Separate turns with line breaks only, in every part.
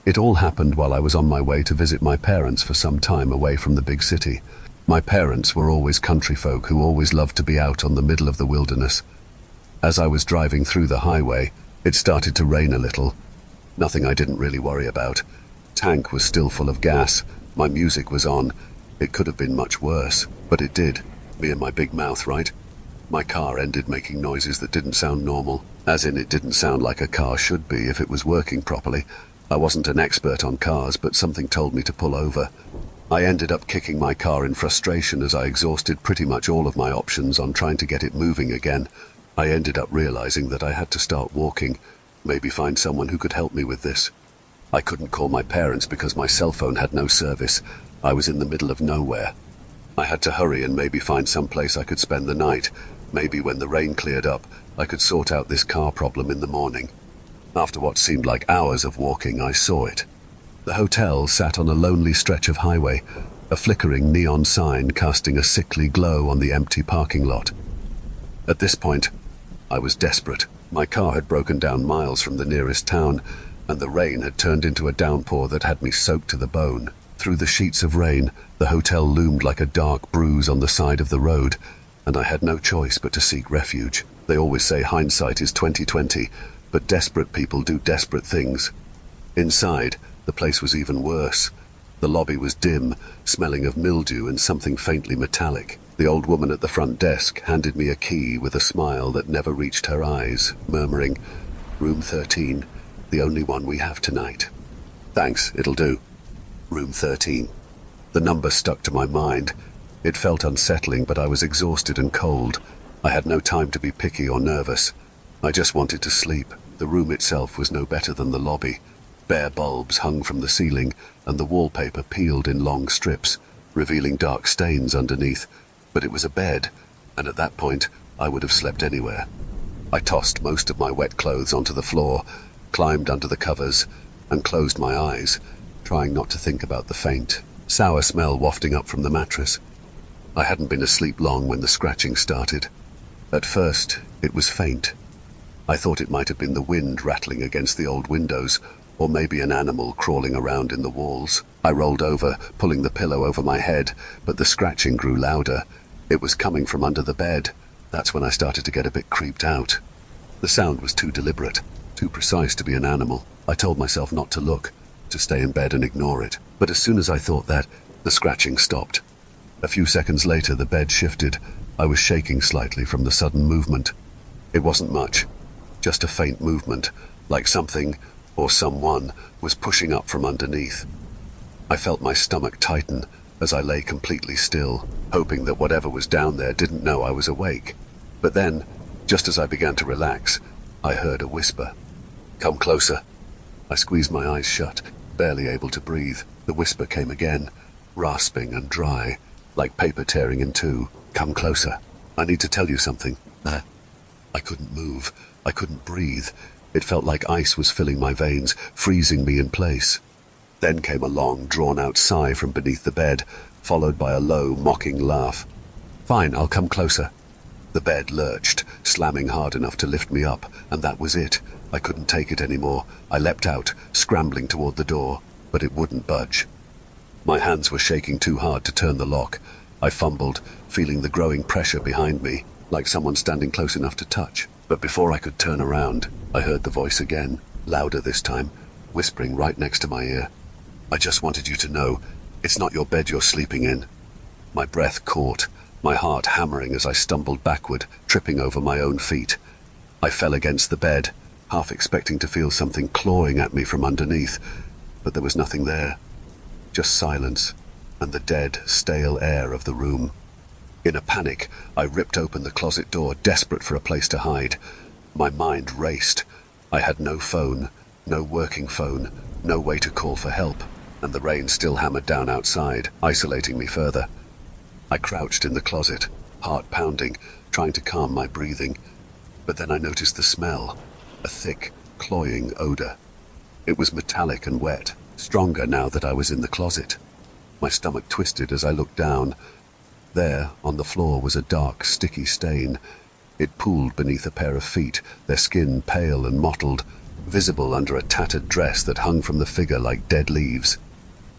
It all happened while I was on my way to visit my parents for some time away from the big city. My parents were always country folk who always loved to be out on the middle of the wilderness. As I was driving through the highway, it started to rain a little. Nothing I didn't really worry about. Tank was still full of gas. My music was on. It could have been much worse, but it did. Me and my big mouth, right? My car ended making noises that didn't sound normal. As in, it didn't sound like a car should be if it was working properly. I wasn't an expert on cars, but something told me to pull over. I ended up kicking my car in frustration as I exhausted pretty much all of my options on trying to get it moving again. I ended up realizing that I had to start walking, maybe find someone who could help me with this. I couldn't call my parents because my cell phone had no service. I was in the middle of nowhere. I had to hurry and maybe find some place I could spend the night. Maybe when the rain cleared up, I could sort out this car problem in the morning. After what seemed like hours of walking, I saw it. The hotel sat on a lonely stretch of highway, a flickering neon sign casting a sickly glow on the empty parking lot. At this point, I was desperate. My car had broken down miles from the nearest town, and the rain had turned into a downpour that had me soaked to the bone. Through the sheets of rain, the hotel loomed like a dark bruise on the side of the road, and I had no choice but to seek refuge. They always say hindsight is 20/20, but desperate people do desperate things. Inside, the place was even worse. The lobby was dim, smelling of mildew and something faintly metallic. The old woman at the front desk handed me a key with a smile that never reached her eyes, murmuring, "Room 13, the only one we have tonight." "Thanks, it'll do." Room 13. The number stuck to my mind. It felt unsettling, but I was exhausted and cold. I had no time to be picky or nervous. I just wanted to sleep. The room itself was no better than the lobby. Bare bulbs hung from the ceiling, and the wallpaper peeled in long strips, revealing dark stains underneath. But it was a bed, and at that point, I would have slept anywhere. I tossed most of my wet clothes onto the floor, climbed under the covers, and closed my eyes, trying not to think about the faint, sour smell wafting up from the mattress. I hadn't been asleep long when the scratching started. At first, it was faint. I thought it might have been the wind rattling against the old windows, or maybe an animal crawling around in the walls. I rolled over, pulling the pillow over my head, but the scratching grew louder. It was coming from under the bed. That's when I started to get a bit creeped out. The sound was too deliberate, too precise to be an animal. I told myself not to look, to stay in bed and ignore it. But as soon as I thought that, the scratching stopped. A few seconds later, the bed shifted. I was shaking slightly from the sudden movement. It wasn't much, just a faint movement, like something, or someone, was pushing up from underneath. I felt my stomach tighten as I lay completely still, hoping that whatever was down there didn't know I was awake. But then, just as I began to relax, I heard a whisper. "Come closer." I squeezed my eyes shut, barely able to breathe. The whisper came again, rasping and dry, like paper tearing in two. "Come closer. I need to tell you something." I couldn't move. I couldn't breathe. It felt like ice was filling my veins, freezing me in place. Then came a long, drawn-out sigh from beneath the bed, followed by a low, mocking laugh. "Fine, I'll come closer." The bed lurched, slamming hard enough to lift me up, and that was it. I couldn't take it anymore. I leapt out, scrambling toward the door, but it wouldn't budge. My hands were shaking too hard to turn the lock. I fumbled, feeling the growing pressure behind me, like someone standing close enough to touch. But before I could turn around, I heard the voice again, louder this time, whispering right next to my ear. "I just wanted you to know, it's not your bed you're sleeping in." My breath caught, my heart hammering as I stumbled backward, tripping over my own feet. I fell against the bed, half expecting to feel something clawing at me from underneath, but there was nothing there. Just silence, and the dead, stale air of the room. In a panic, I ripped open the closet door, desperate for a place to hide. My mind raced. I had no phone, no working phone, no way to call for help, and the rain still hammered down outside, isolating me further. I crouched in the closet, heart pounding, trying to calm my breathing. But then I noticed the smell, a thick, cloying odor. It was metallic and wet, stronger now that I was in the closet. My stomach twisted as I looked down. There, on the floor, was a dark, sticky stain. It pooled beneath a pair of feet, their skin pale and mottled. visible under a tattered dress that hung from the figure like dead leaves.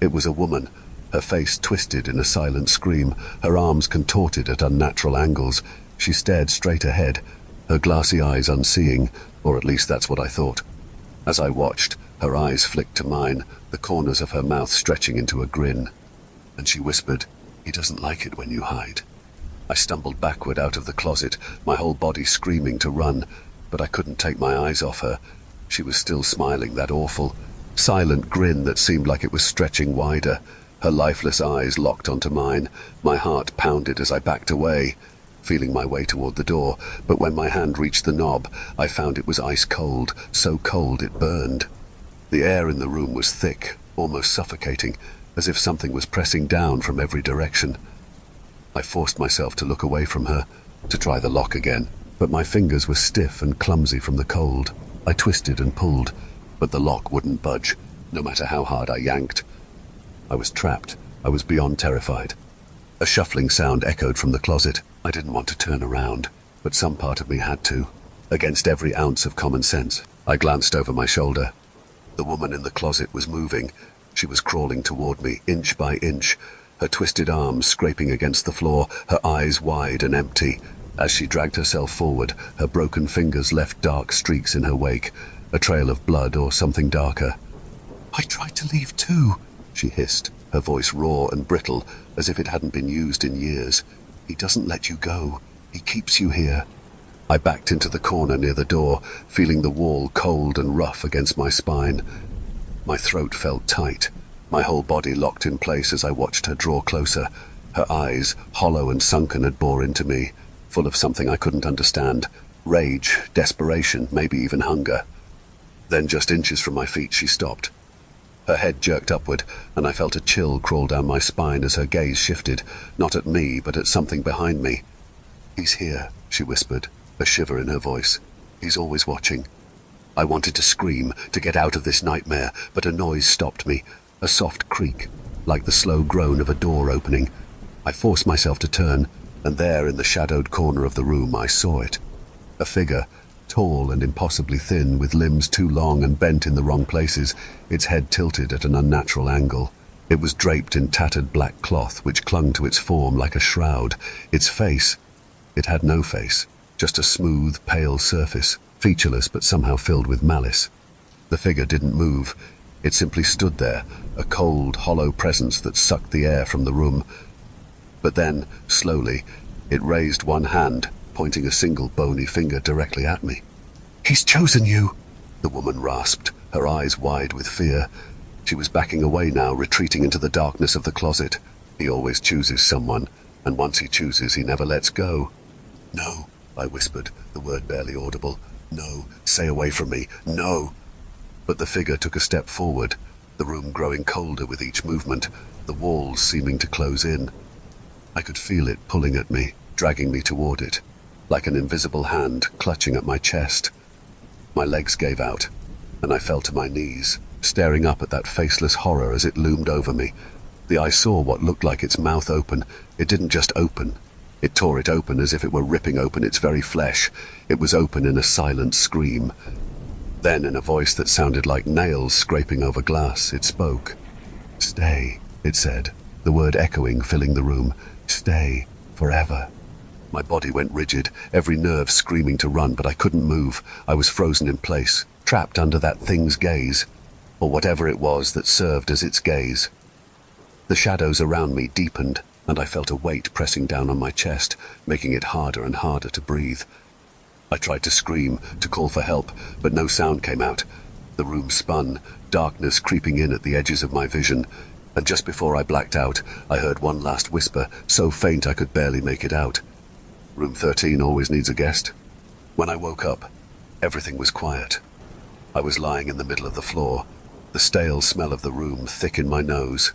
It was a woman, her face twisted in a silent scream, her arms contorted at unnatural angles. She stared straight ahead, her glassy eyes unseeing, or at least that's what I thought. As I watched, her eyes flicked to mine, the corners of her mouth stretching into a grin. And she whispered, "He doesn't like it when you hide." I stumbled backward out of the closet, my whole body screaming to run, but I couldn't take my eyes off her. She was still smiling, that awful, silent grin that seemed like it was stretching wider. Her lifeless eyes locked onto mine. My heart pounded as I backed away, feeling my way toward the door, but when my hand reached the knob, I found it was ice cold, so cold it burned. The air in the room was thick, almost suffocating, as if something was pressing down from every direction. I forced myself to look away from her, to try the lock again, but my fingers were stiff and clumsy from the cold. I twisted and pulled, but the lock wouldn't budge, no matter how hard I yanked. I was trapped. I was beyond terrified. A shuffling sound echoed from the closet. I didn't want to turn around, but some part of me had to. Against every ounce of common sense, I glanced over my shoulder. The woman in the closet was moving. She was crawling toward me, inch by inch, her twisted arms scraping against the floor, her eyes wide and empty. As she dragged herself forward, her broken fingers left dark streaks in her wake, a trail of blood or something darker. "I tried to leave too," she hissed, her voice raw and brittle, as if it hadn't been used in years. "He doesn't let you go. He keeps you here." I backed into the corner near the door, feeling the wall cold and rough against my spine. My throat felt tight. My whole body locked in place as I watched her draw closer. Her eyes, hollow and sunken, had bored into me, full of something I couldn't understand. Rage, desperation, maybe even hunger. Then, just inches from my feet, she stopped. Her head jerked upward, and I felt a chill crawl down my spine as her gaze shifted, not at me, but at something behind me. "He's here," she whispered, a shiver in her voice. "He's always watching." I wanted to scream, to get out of this nightmare, but a noise stopped me, a soft creak, like the slow groan of a door opening. I forced myself to turn, and there in the shadowed corner of the room I saw it. A figure, tall and impossibly thin, with limbs too long and bent in the wrong places, its head tilted at an unnatural angle. It was draped in tattered black cloth which clung to its form like a shroud. Its face, it had no face, just a smooth, pale surface, featureless but somehow filled with malice. The figure didn't move. It simply stood there, a cold, hollow presence that sucked the air from the room. But then, slowly, it raised one hand, pointing a single bony finger directly at me. "He's chosen you," the woman rasped, her eyes wide with fear. She was backing away now, retreating into the darkness of the closet. He always chooses someone, and once he chooses, he never lets go. "No," I whispered, the word barely audible. "No, stay away from me, no." But the figure took a step forward, the room growing colder with each movement, the walls seeming to close in. I could feel it pulling at me, dragging me toward it, like an invisible hand clutching at my chest. My legs gave out, and I fell to my knees, staring up at that faceless horror as it loomed over me. The eye saw what looked like its mouth open. It didn't just open. It tore it open as if it were ripping open its very flesh. It was open in a silent scream. Then, in a voice that sounded like nails scraping over glass, it spoke. "Stay," it said, the word echoing, filling the room. "Stay, forever." My body went rigid, every nerve screaming to run, but I couldn't move. I was frozen in place, trapped under that thing's gaze, or whatever it was that served as its gaze. The shadows around me deepened, and I felt a weight pressing down on my chest, making it harder and harder to breathe. I tried to scream, to call for help, but no sound came out. The room spun, darkness creeping in at the edges of my vision, and just before I blacked out, I heard one last whisper, so faint I could barely make it out. "Room 13 always needs a guest." When I woke up, everything was quiet. I was lying in the middle of the floor, the stale smell of the room thick in my nose.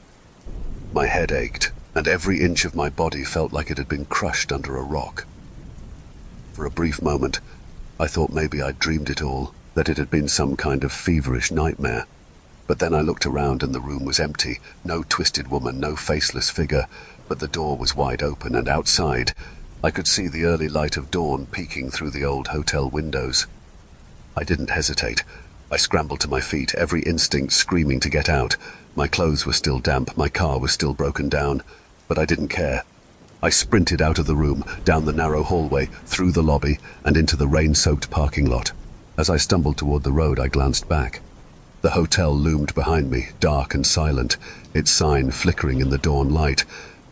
My head ached, and every inch of my body felt like it had been crushed under a rock. For a brief moment, I thought maybe I'd dreamed it all, that it had been some kind of feverish nightmare. But then I looked around and the room was empty, no twisted woman, no faceless figure, but the door was wide open, and outside, I could see the early light of dawn peeking through the old hotel windows. I didn't hesitate. I scrambled to my feet, every instinct screaming to get out. My clothes were still damp, my car was still broken down, but I didn't care. I sprinted out of the room, down the narrow hallway, through the lobby, and into the rain-soaked parking lot. As I stumbled toward the road, I glanced back. The hotel loomed behind me, dark and silent, its sign flickering in the dawn light.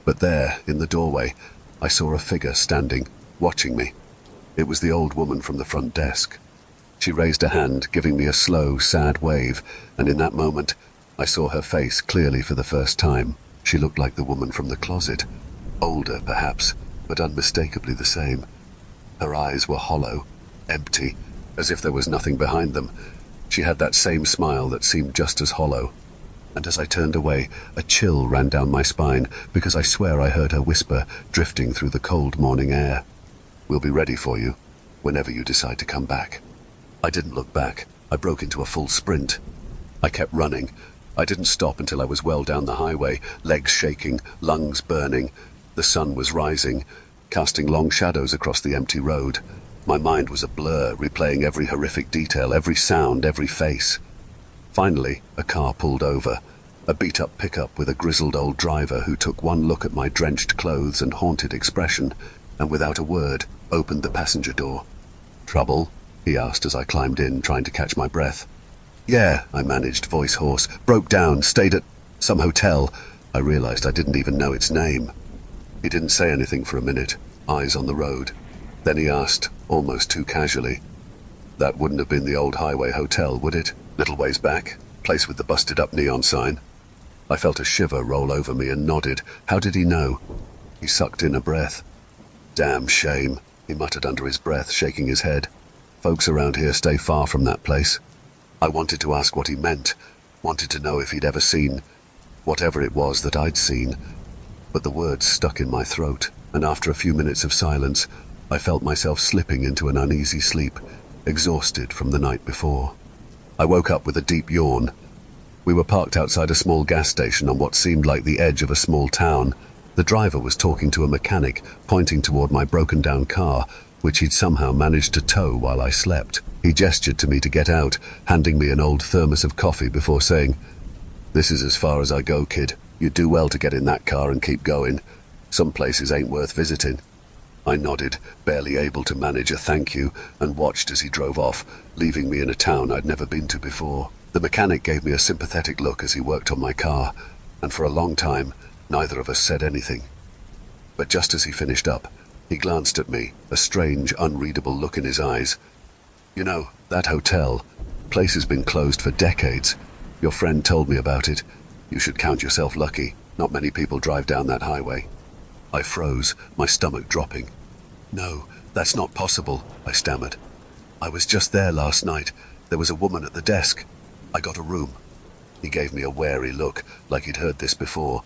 But there, in the doorway, I saw a figure standing, watching me. It was the old woman from the front desk. She raised a hand, giving me a slow, sad wave, and in that moment, I saw her face clearly for the first time. She looked like the woman from the closet. Older, perhaps, but unmistakably the same. Her eyes were hollow, empty, as if there was nothing behind them. She had that same smile that seemed just as hollow. And as I turned away, a chill ran down my spine, because I swear I heard her whisper, drifting through the cold morning air. "We'll be ready for you, whenever you decide to come back." I didn't look back. I broke into a full sprint. I kept running. I didn't stop until I was well down the highway, legs shaking, lungs burning. The sun was rising, casting long shadows across the empty road. My mind was a blur, replaying every horrific detail, every sound, every face. Finally, a car pulled over, a beat-up pickup with a grizzled old driver who took one look at my drenched clothes and haunted expression, and without a word, opened the passenger door. "Trouble?" he asked as I climbed in, trying to catch my breath. "Yeah," I managed, voice hoarse. "Broke down, stayed at some hotel." I realized I didn't even know its name. He didn't say anything for a minute, eyes on the road. Then he asked, almost too casually, "That wouldn't have been the old highway hotel, would it? Little ways back, place with the busted-up neon sign?" I felt a shiver roll over me and nodded. How did he know? He sucked in a breath. "Damn shame," he muttered under his breath, shaking his head. "Folks around here stay far from that place." I wanted to ask what he meant, wanted to know if he'd ever seen whatever it was that I'd seen, but the words stuck in my throat, and after a few minutes of silence, I felt myself slipping into an uneasy sleep, exhausted from the night before. I woke up with a deep yawn. We were parked outside a small gas station on what seemed like the edge of a small town. The driver was talking to a mechanic, pointing toward my broken-down car, which he'd somehow managed to tow while I slept. He gestured to me to get out, handing me an old thermos of coffee before saying, "This is as far as I go, kid. You'd do well to get in that car and keep going. Some places ain't worth visiting." I nodded, barely able to manage a thank you, and watched as he drove off, leaving me in a town I'd never been to before. The mechanic gave me a sympathetic look as he worked on my car, and for a long time, neither of us said anything. But just as he finished up, he glanced at me, a strange, unreadable look in his eyes. "You know, that hotel, place has been closed for decades. Your friend told me about it. You should count yourself lucky. Not many people drive down that highway." I froze, my stomach dropping. "No, that's not possible," I stammered. "I was just there last night. There was a woman at the desk. I got a room." He gave me a wary look, like he'd heard this before.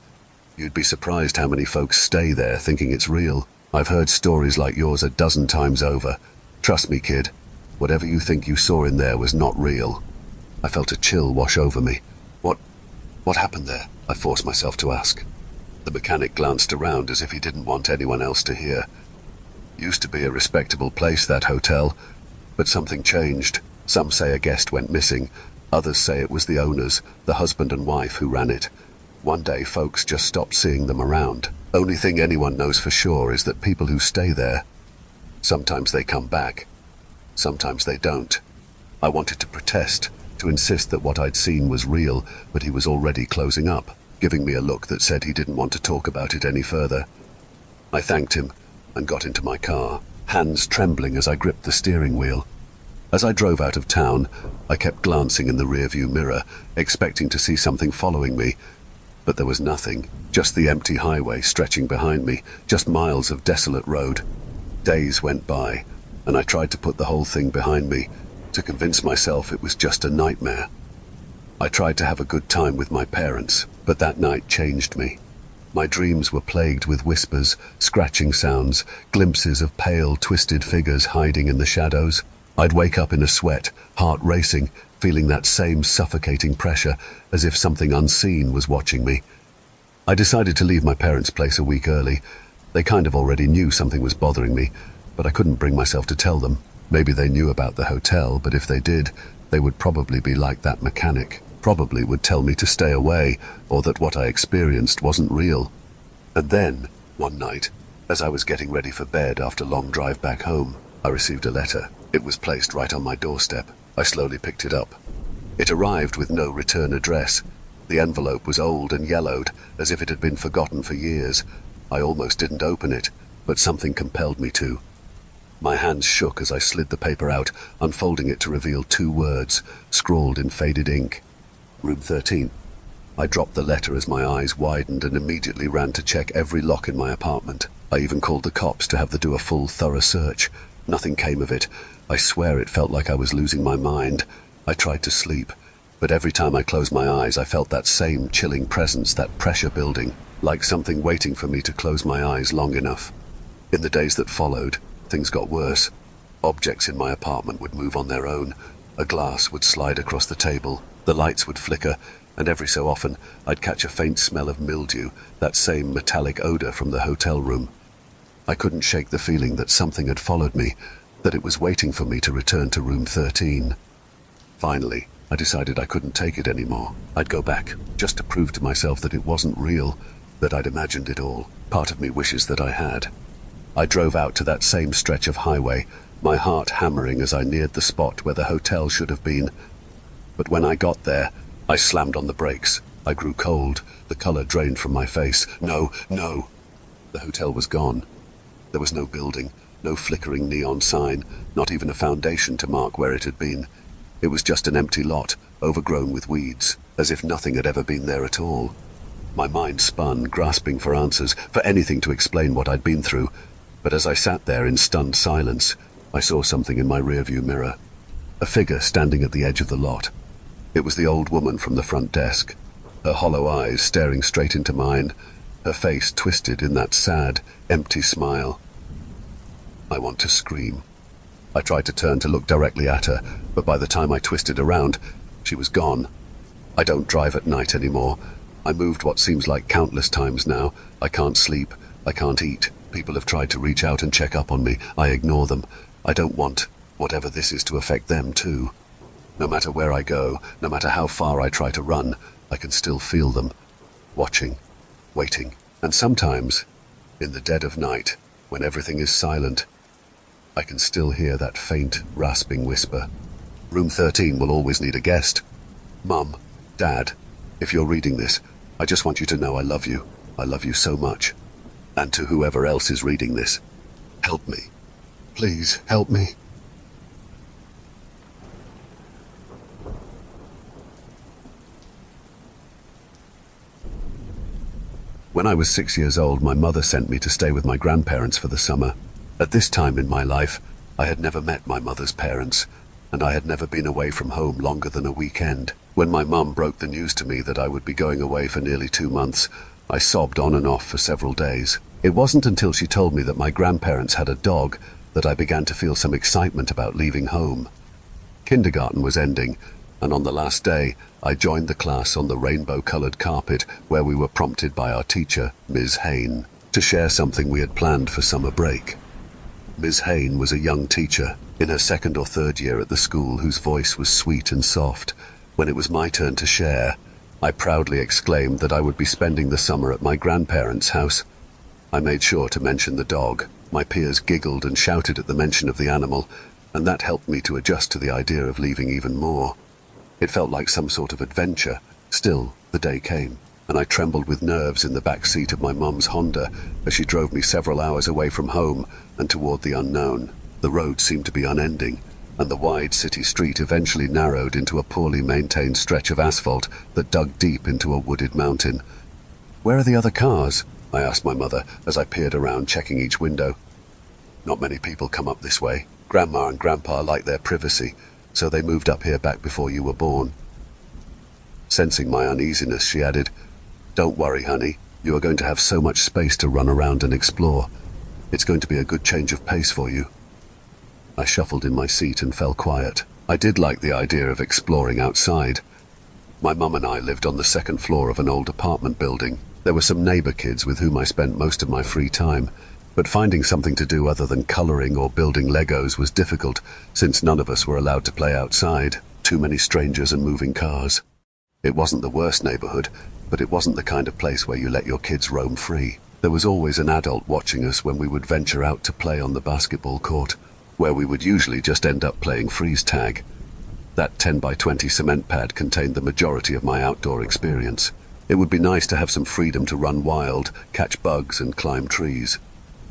"You'd be surprised how many folks stay there thinking it's real. I've heard stories like yours a dozen times over. Trust me, kid, whatever you think you saw in there was not real." I felt a chill wash over me. What happened there?" I forced myself to ask. The mechanic glanced around as if he didn't want anyone else to hear. "Used to be a respectable place, that hotel, but something changed. Some say a guest went missing. Others say it was the owners, the husband and wife, who ran it. One day folks just stopped seeing them around. Only thing anyone knows for sure is that people who stay there, sometimes they come back, sometimes they don't." I wanted to protest, to insist that what I'd seen was real, but he was already closing up, giving me a look that said he didn't want to talk about it any further. I thanked him and got into my car, hands trembling as I gripped the steering wheel. As I drove out of town, I kept glancing in the rearview mirror, expecting to see something following me, but there was nothing, just the empty highway stretching behind me, just miles of desolate road. Days went by, and I tried to put the whole thing behind me, to convince myself it was just a nightmare. I tried to have a good time with my parents, but that night changed me. My dreams were plagued with whispers, scratching sounds, glimpses of pale, twisted figures hiding in the shadows. I'd wake up in a sweat, heart racing, feeling that same suffocating pressure, as if something unseen was watching me. I decided to leave my parents' place a week early. They kind of already knew something was bothering me, but I couldn't bring myself to tell them. Maybe they knew about the hotel, but if they did, They would probably be like that mechanic, probably would tell me to stay away, or that what I experienced wasn't real. And then, one night, as I was getting ready for bed after a long drive back home, I received a letter. It was placed right on my doorstep. I slowly picked it up. It arrived with no return address. The envelope was old and yellowed, as if it had been forgotten for years. I almost didn't open it, but something compelled me to. My hands shook as I slid the paper out, unfolding it to reveal 2 words, scrawled in faded ink. Room 13. I dropped the letter as my eyes widened and immediately ran to check every lock in my apartment. I even called the cops to have them do a full, thorough search. Nothing came of it. I swear it felt like I was losing my mind. I tried to sleep, but every time I closed my eyes, I felt that same chilling presence, that pressure building, like something waiting for me to close my eyes long enough. In the days that followed, things got worse. Objects in my apartment would move on their own. A glass would slide across the table, the lights would flicker, and every so often I'd catch a faint smell of mildew, that same metallic odor from the hotel room. I couldn't shake the feeling that something had followed me, that it was waiting for me to return to room 13. Finally, I decided I couldn't take it anymore. I'd go back, just to prove to myself that it wasn't real, that I'd imagined it all. Part of me wishes that I had. I drove out to that same stretch of highway, my heart hammering as I neared the spot where the hotel should have been. But when I got there, I slammed on the brakes. I grew cold, the color drained from my face. No. The hotel was gone. There was no building, no flickering neon sign, not even a foundation to mark where it had been. It was just an empty lot, overgrown with weeds, as if nothing had ever been there at all. My mind spun, grasping for answers, for anything to explain what I'd been through. But as I sat there in stunned silence, I saw something in my rearview mirror. A figure standing at the edge of the lot. It was the old woman from the front desk, her hollow eyes staring straight into mine, her face twisted in that sad, empty smile. I want to scream. I tried to turn to look directly at her, but by the time I twisted around, she was gone. I don't drive at night anymore. I moved what seems like countless times now. I can't sleep. I can't eat. People have tried to reach out and check up on me. I ignore them. I don't want whatever this is to affect them too. No matter where I go, no matter how far I try to run, I can still feel them, watching, waiting. And sometimes, in the dead of night, when everything is silent, I can still hear that faint, rasping whisper. Room 13 will always need a guest. Mum, Dad, if you're reading this, I just want you to know I love you. I love you so much. And to whoever else is reading this, help me. Please, help me. When I was 6 years old, my mother sent me to stay with my grandparents for the summer. At this time in my life, I had never met my mother's parents, and I had never been away from home longer than a weekend. When my mum broke the news to me that I would be going away for nearly 2 months, I sobbed on and off for several days. It wasn't until she told me that my grandparents had a dog that I began to feel some excitement about leaving home. Kindergarten was ending, and on the last day, I joined the class on the rainbow-colored carpet where we were prompted by our teacher, Ms. Hain, to share something we had planned for summer break. Ms. Hain was a young teacher, in her 2nd or 3rd year at the school, whose voice was sweet and soft. When it was my turn to share, I proudly exclaimed that I would be spending the summer at my grandparents' house. I made sure to mention the dog. My peers giggled and shouted at the mention of the animal, and that helped me to adjust to the idea of leaving even more. It felt like some sort of adventure. Still, the day came, and I trembled with nerves in the back seat of my mum's Honda as she drove me several hours away from home and toward the unknown. The road seemed to be unending, and the wide city street eventually narrowed into a poorly maintained stretch of asphalt that dug deep into a wooded mountain. "Where are the other cars?" I asked my mother as I peered around, checking each window. "Not many people come up this way. Grandma and Grandpa like their privacy, so they moved up here back before you were born." Sensing my uneasiness, she added, "Don't worry, honey. You are going to have so much space to run around and explore. It's going to be a good change of pace for you." I shuffled in my seat and fell quiet. I did like the idea of exploring outside. My mum and I lived on the 2nd floor of an old apartment building. There were some neighbor kids with whom I spent most of my free time, but finding something to do other than coloring or building Legos was difficult, since none of us were allowed to play outside. too many strangers and moving cars. It wasn't the worst neighborhood, but it wasn't the kind of place where you let your kids roam free. There was always an adult watching us when we would venture out to play on the basketball court, where we would usually just end up playing freeze tag. That 10 by 20 cement pad contained the majority of my outdoor experience. It would be nice to have some freedom to run wild, catch bugs and climb trees.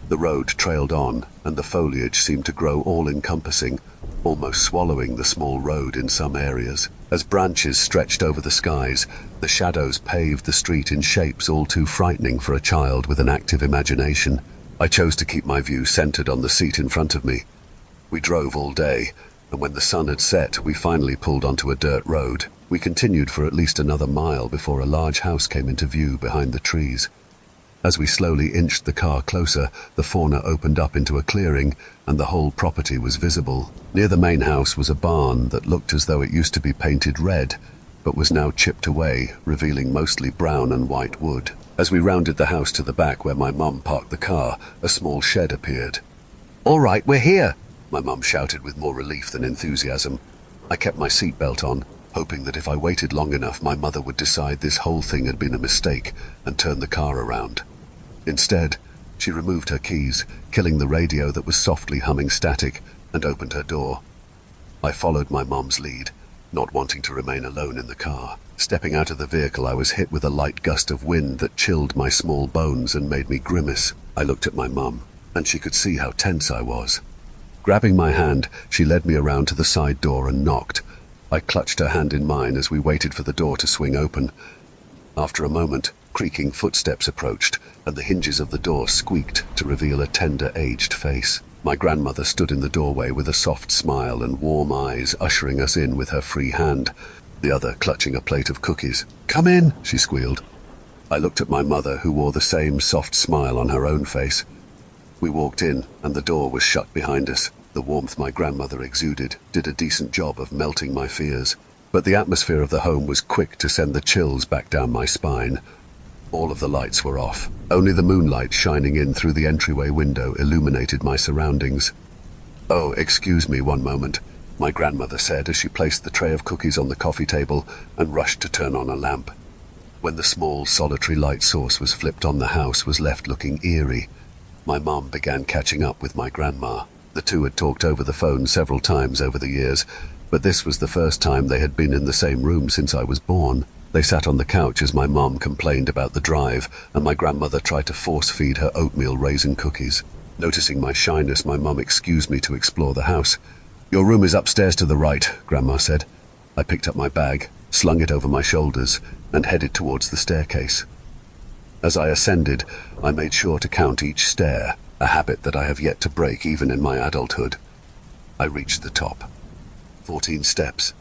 The road trailed on, and the foliage seemed to grow all-encompassing, almost swallowing the small road in some areas. As branches stretched over the skies, the shadows paved the street in shapes all too frightening for a child with an active imagination. I chose to keep my view centered on the seat in front of me. We drove all day, and when the sun had set, we finally pulled onto a dirt road. We continued for at least another mile before a large house came into view behind the trees. As we slowly inched the car closer, the fauna opened up into a clearing, and the whole property was visible. Near the main house was a barn that looked as though it used to be painted red, but was now chipped away, revealing mostly brown and white wood. As we rounded the house to the back where my mum parked the car, a small shed appeared. "All right, we're here," my mum shouted with more relief than enthusiasm. I kept my seatbelt on, hoping that if I waited long enough, my mother would decide this whole thing had been a mistake and turn the car around. Instead, she removed her keys, killing the radio that was softly humming static, and opened her door. I followed my mom's lead, not wanting to remain alone in the car. Stepping out of the vehicle, I was hit with a light gust of wind that chilled my small bones and made me grimace. I looked at my mum, and she could see how tense I was. Grabbing my hand, she led me around to the side door and knocked. I clutched her hand in mine as we waited for the door to swing open. After a moment, creaking footsteps approached, and the hinges of the door squeaked to reveal a tender-aged face. My grandmother stood in the doorway with a soft smile and warm eyes, ushering us in with her free hand, the other clutching a plate of cookies. "Come in," she squealed. I looked at my mother, who wore the same soft smile on her own face. We walked in, and the door was shut behind us. The warmth my grandmother exuded did a decent job of melting my fears, but the atmosphere of the home was quick to send the chills back down my spine. All of the lights were off. Only the moonlight shining in through the entryway window illuminated my surroundings. "Oh, excuse me one moment," my grandmother said as she placed the tray of cookies on the coffee table and rushed to turn on a lamp. When the small, solitary light source was flipped on, the house was left looking eerie. My mom began catching up with my grandma. The two had talked over the phone several times over the years, but this was the first time they had been in the same room since I was born. They sat on the couch as my mom complained about the drive, and my grandmother tried to force-feed her oatmeal raisin cookies. Noticing my shyness, my mom excused me to explore the house. "Your room is upstairs to the right," Grandma said. I picked up my bag, slung it over my shoulders, and headed towards the staircase. As I ascended, I made sure to count each stair, a habit that I have yet to break even in my adulthood. I reached the top. 14 steps.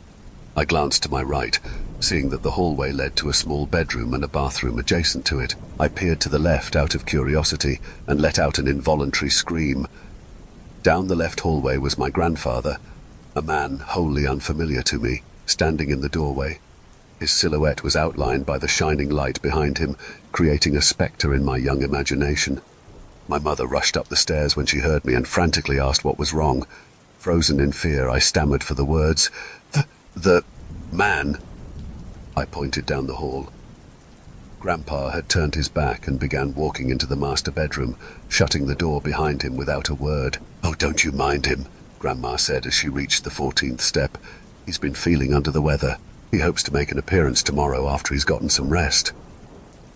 I glanced to my right, seeing that the hallway led to a small bedroom and a bathroom adjacent to it. I peered to the left out of curiosity and let out an involuntary scream. Down the left hallway was my grandfather, a man wholly unfamiliar to me, standing in the doorway. His silhouette was outlined by the shining light behind him, creating a spectre in my young imagination. My mother rushed up the stairs when she heard me and frantically asked what was wrong. Frozen in fear, I stammered for the words. The man." I pointed down the hall. Grandpa had turned his back and began walking into the master bedroom, shutting the door behind him without a word. "Oh, don't you mind him," Grandma said as she reached the 14th step. "He's been feeling under the weather. He hopes to make an appearance tomorrow after he's gotten some rest."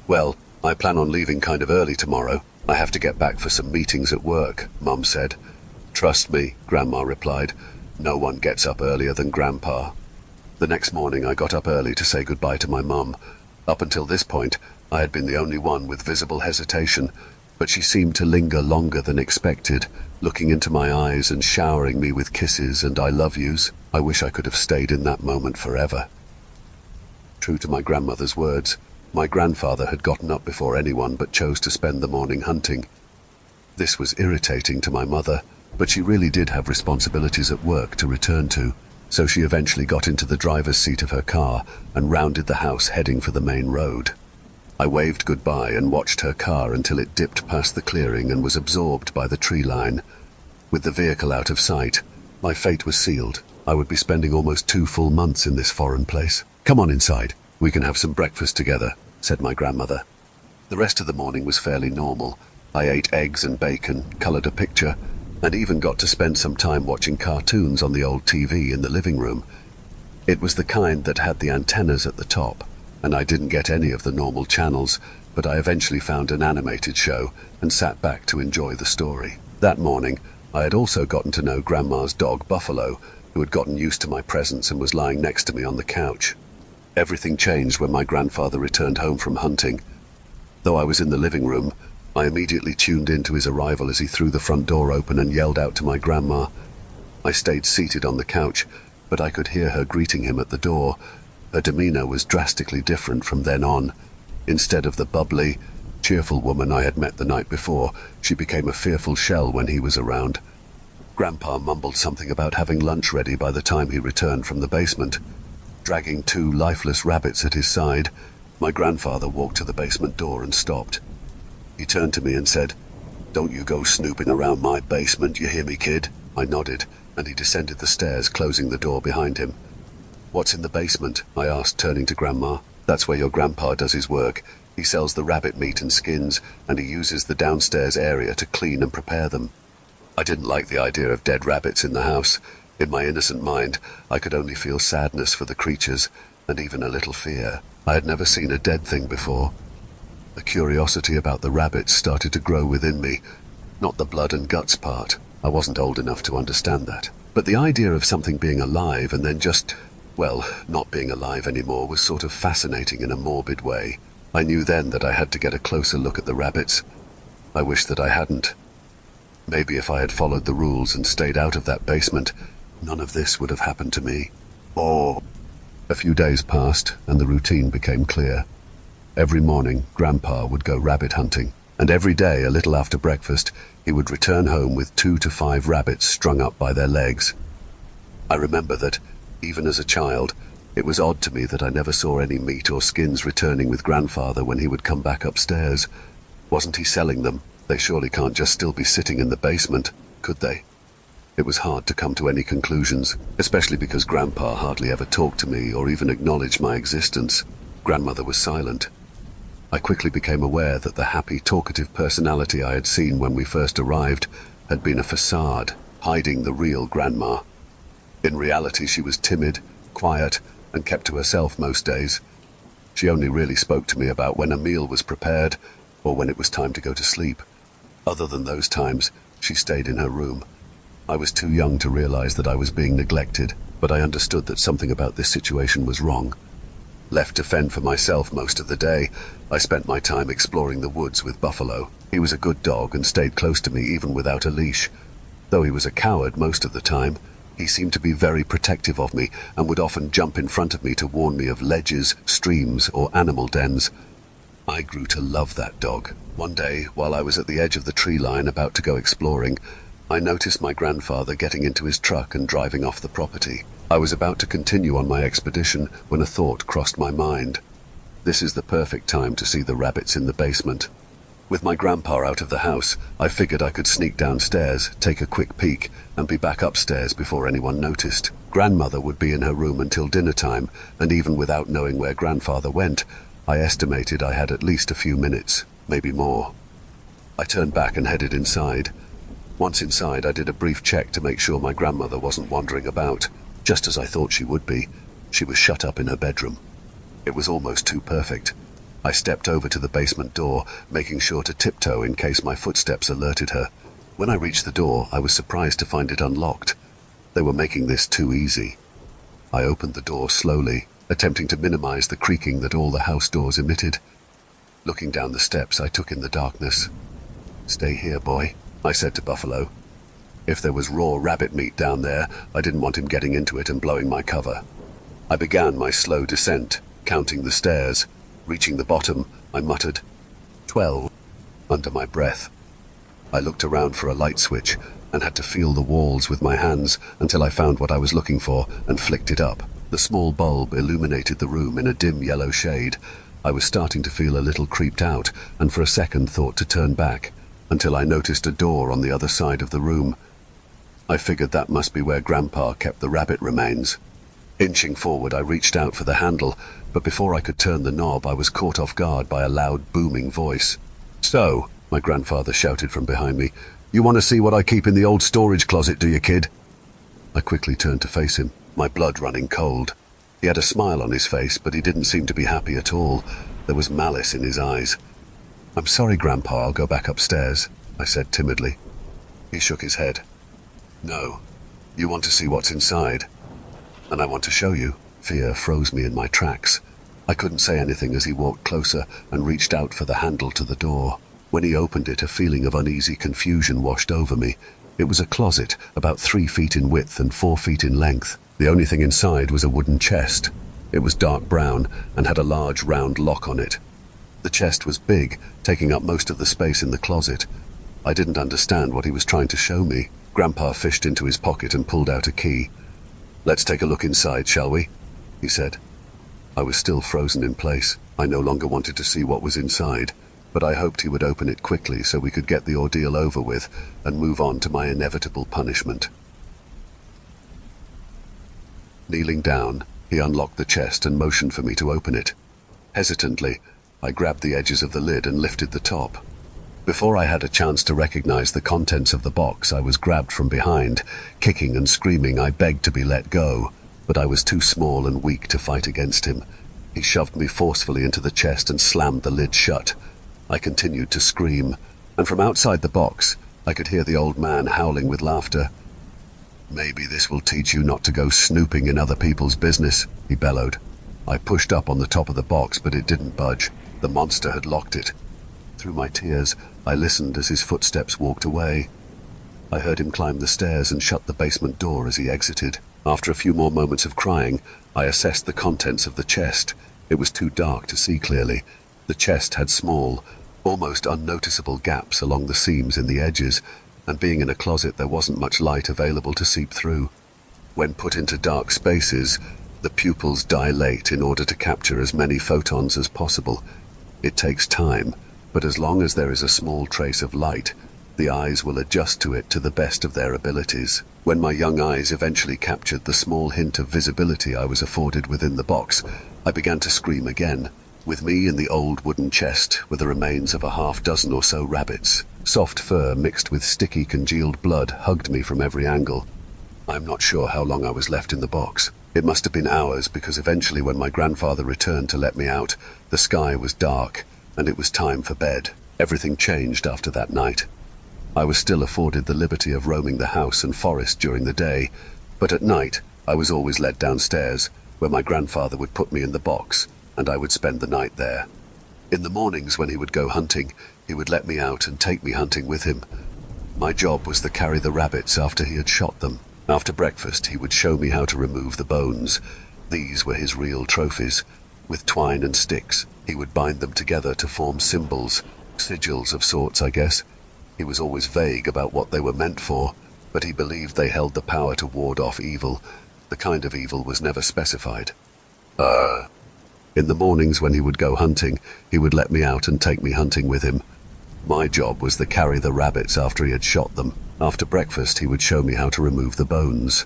"Well, I plan on leaving kind of early tomorrow. I have to get back for some meetings at work," Mum said. "Trust me," Grandma replied. "No one gets up earlier than Grandpa." The next morning I got up early to say goodbye to my mum. Up until this point, I had been the only one with visible hesitation, but she seemed to linger longer than expected, looking into my eyes and showering me with kisses and I love yous. I wish I could have stayed in that moment forever. True to my grandmother's words, my grandfather had gotten up before anyone but chose to spend the morning hunting. This was irritating to my mother, but she really did have responsibilities at work to return to. So she eventually got into the driver's seat of her car and rounded the house heading for the main road. I waved goodbye and watched her car until it dipped past the clearing and was absorbed by the tree line. With the vehicle out of sight, my fate was sealed. I would be spending almost 2 full months in this foreign place. "Come on inside. We can have some breakfast together," said my grandmother. The rest of the morning was fairly normal. I ate eggs and bacon, colored a picture, and even got to spend some time watching cartoons on the old TV in the living room. It was the kind that had the antennas at the top, and I didn't get any of the normal channels, but I eventually found an animated show and sat back to enjoy the story. That morning, I had also gotten to know Grandma's dog, Buffalo, who had gotten used to my presence and was lying next to me on the couch. Everything changed when my grandfather returned home from hunting. Though I was in the living room, I immediately tuned in to his arrival as he threw the front door open and yelled out to my grandma. I stayed seated on the couch, but I could hear her greeting him at the door. Her demeanor was drastically different from then on. Instead of the bubbly, cheerful woman I had met the night before, she became a fearful shell when he was around. Grandpa mumbled something about having lunch ready by the time he returned from the basement. Dragging 2 lifeless rabbits at his side, my grandfather walked to the basement door and stopped. He turned to me and said, "Don't you go snooping around my basement, you hear me, kid?" I nodded, and he descended the stairs, closing the door behind him. "What's in the basement?" I asked, turning to Grandma. "That's where your grandpa does his work. He sells the rabbit meat and skins, and he uses the downstairs area to clean and prepare them." I didn't like the idea of dead rabbits in the house. In my innocent mind, I could only feel sadness for the creatures, and even a little fear. I had never seen a dead thing before. A curiosity about the rabbits started to grow within me. Not the blood and guts part. I wasn't old enough to understand that. But the idea of something being alive and then just, well, not being alive anymore was sort of fascinating in a morbid way. I knew then that I had to get a closer look at the rabbits. I wish that I hadn't. Maybe if I had followed the rules and stayed out of that basement, none of this would have happened to me. Or... A few days passed, and the routine became clear. Every morning, Grandpa would go rabbit hunting, and every day, a little after breakfast, he would return home with 2 to 5 rabbits strung up by their legs. I remember that, even as a child, it was odd to me that I never saw any meat or skins returning with Grandfather when he would come back upstairs. Wasn't he selling them? They surely can't just still be sitting in the basement, could they? It was hard to come to any conclusions, especially because Grandpa hardly ever talked to me or even acknowledged my existence. Grandmother was silent. I quickly became aware that the happy, talkative personality I had seen when we first arrived had been a facade, hiding the real Grandma. In reality, she was timid, quiet, and kept to herself most days. She only really spoke to me about when a meal was prepared or when it was time to go to sleep. Other than those times, she stayed in her room. I was too young to realize that I was being neglected, but I understood that something about this situation was wrong. Left to fend for myself most of the day, I spent my time exploring the woods with Buffalo. He was a good dog and stayed close to me even without a leash. Though he was a coward most of the time, he seemed to be very protective of me and would often jump in front of me to warn me of ledges, streams, or animal dens. I grew to love that dog. One day, while I was at the edge of the tree line about to go exploring, I noticed my grandfather getting into his truck and driving off the property. I was about to continue on my expedition when a thought crossed my mind. This is the perfect time to see the rabbits in the basement. With my grandpa out of the house, I figured I could sneak downstairs, take a quick peek, and be back upstairs before anyone noticed. Grandmother would be in her room until dinner time, and even without knowing where grandfather went, I estimated I had at least a few minutes, maybe more. I turned back and headed inside. Once inside, I did a brief check to make sure my grandmother wasn't wandering about. Just as I thought she would be, she was shut up in her bedroom. It was almost too perfect. I stepped over to the basement door, making sure to tiptoe in case my footsteps alerted her. When I reached the door, I was surprised to find it unlocked. They were making this too easy. I opened the door slowly, attempting to minimize the creaking that all the house doors emitted. Looking down the steps, I took in the darkness. "Stay here, boy," I said to Buffalo. If there was raw rabbit meat down there, I didn't want him getting into it and blowing my cover. I began my slow descent, counting the stairs. Reaching the bottom, I muttered, 12, under my breath. I looked around for a light switch and had to feel the walls with my hands until I found what I was looking for and flicked it up. The small bulb illuminated the room in a dim yellow shade. I was starting to feel a little creeped out and for a second thought to turn back, until I noticed a door on the other side of the room. I figured that must be where Grandpa kept the rabbit remains. Inching forward, I reached out for the handle, but before I could turn the knob, I was caught off guard by a loud, booming voice. "So," my grandfather shouted from behind me, "you want to see what I keep in the old storage closet, do you, kid?" I quickly turned to face him, my blood running cold. He had a smile on his face, but he didn't seem to be happy at all. There was malice in his eyes. "I'm sorry, Grandpa, I'll go back upstairs," I said timidly. He shook his head. "No, you want to see what's inside. And I want to show you." Fear froze me in my tracks. I couldn't say anything as he walked closer and reached out for the handle to the door. When he opened it, a feeling of uneasy confusion washed over me. It was a closet, about 3 feet in width and 4 feet in length. The only thing inside was a wooden chest. It was dark brown and had a large round lock on it. The chest was big, taking up most of the space in the closet. I didn't understand what he was trying to show me. Grandpa fished into his pocket and pulled out a key. "Let's take a look inside, shall we?" he said. I was still frozen in place. I no longer wanted to see what was inside, but I hoped he would open it quickly so we could get the ordeal over with and move on to my inevitable punishment. Kneeling down, he unlocked the chest and motioned for me to open it. Hesitantly, I grabbed the edges of the lid and lifted the top. Before I had a chance to recognize the contents of the box, I was grabbed from behind. Kicking and screaming, I begged to be let go, but I was too small and weak to fight against him. He shoved me forcefully into the chest and slammed the lid shut. I continued to scream, and from outside the box, I could hear the old man howling with laughter. "Maybe this will teach you not to go snooping in other people's business," he bellowed. I pushed up on the top of the box, but it didn't budge. The monster had locked it. Through my tears, I listened as his footsteps walked away. I heard him climb the stairs and shut the basement door as he exited. After a few more moments of crying, I assessed the contents of the chest. It was too dark to see clearly. The chest had small, almost unnoticeable gaps along the seams in the edges, and being in a closet, there wasn't much light available to seep through. When put into dark spaces, the pupils dilate in order to capture as many photons as possible. It takes time, but as long as there is a small trace of light, the eyes will adjust to it to the best of their abilities. When my young eyes eventually captured the small hint of visibility I was afforded within the box, I began to scream again. With me in the old wooden chest were the remains of a half-dozen or so rabbits. Soft fur mixed with sticky, congealed blood hugged me from every angle. I'm not sure how long I was left in the box. It must have been hours, because eventually when my grandfather returned to let me out, the sky was dark, and it was time for bed. Everything changed after that night. I was still afforded the liberty of roaming the house and forest during the day, but at night I was always led downstairs, where my grandfather would put me in the box, and I would spend the night there. In the mornings when he would go hunting, he would let me out and take me hunting with him. My job was to carry the rabbits after he had shot them. After breakfast, he would show me how to remove the bones. These were his real trophies. With twine and sticks, he would bind them together to form symbols, sigils of sorts, I guess. He was always vague about what they were meant for, but he believed they held the power to ward off evil. The kind of evil was never specified. In the mornings when he would go hunting, he would let me out and take me hunting with him. My job was to carry the rabbits after he had shot them. After breakfast, he would show me how to remove the bones.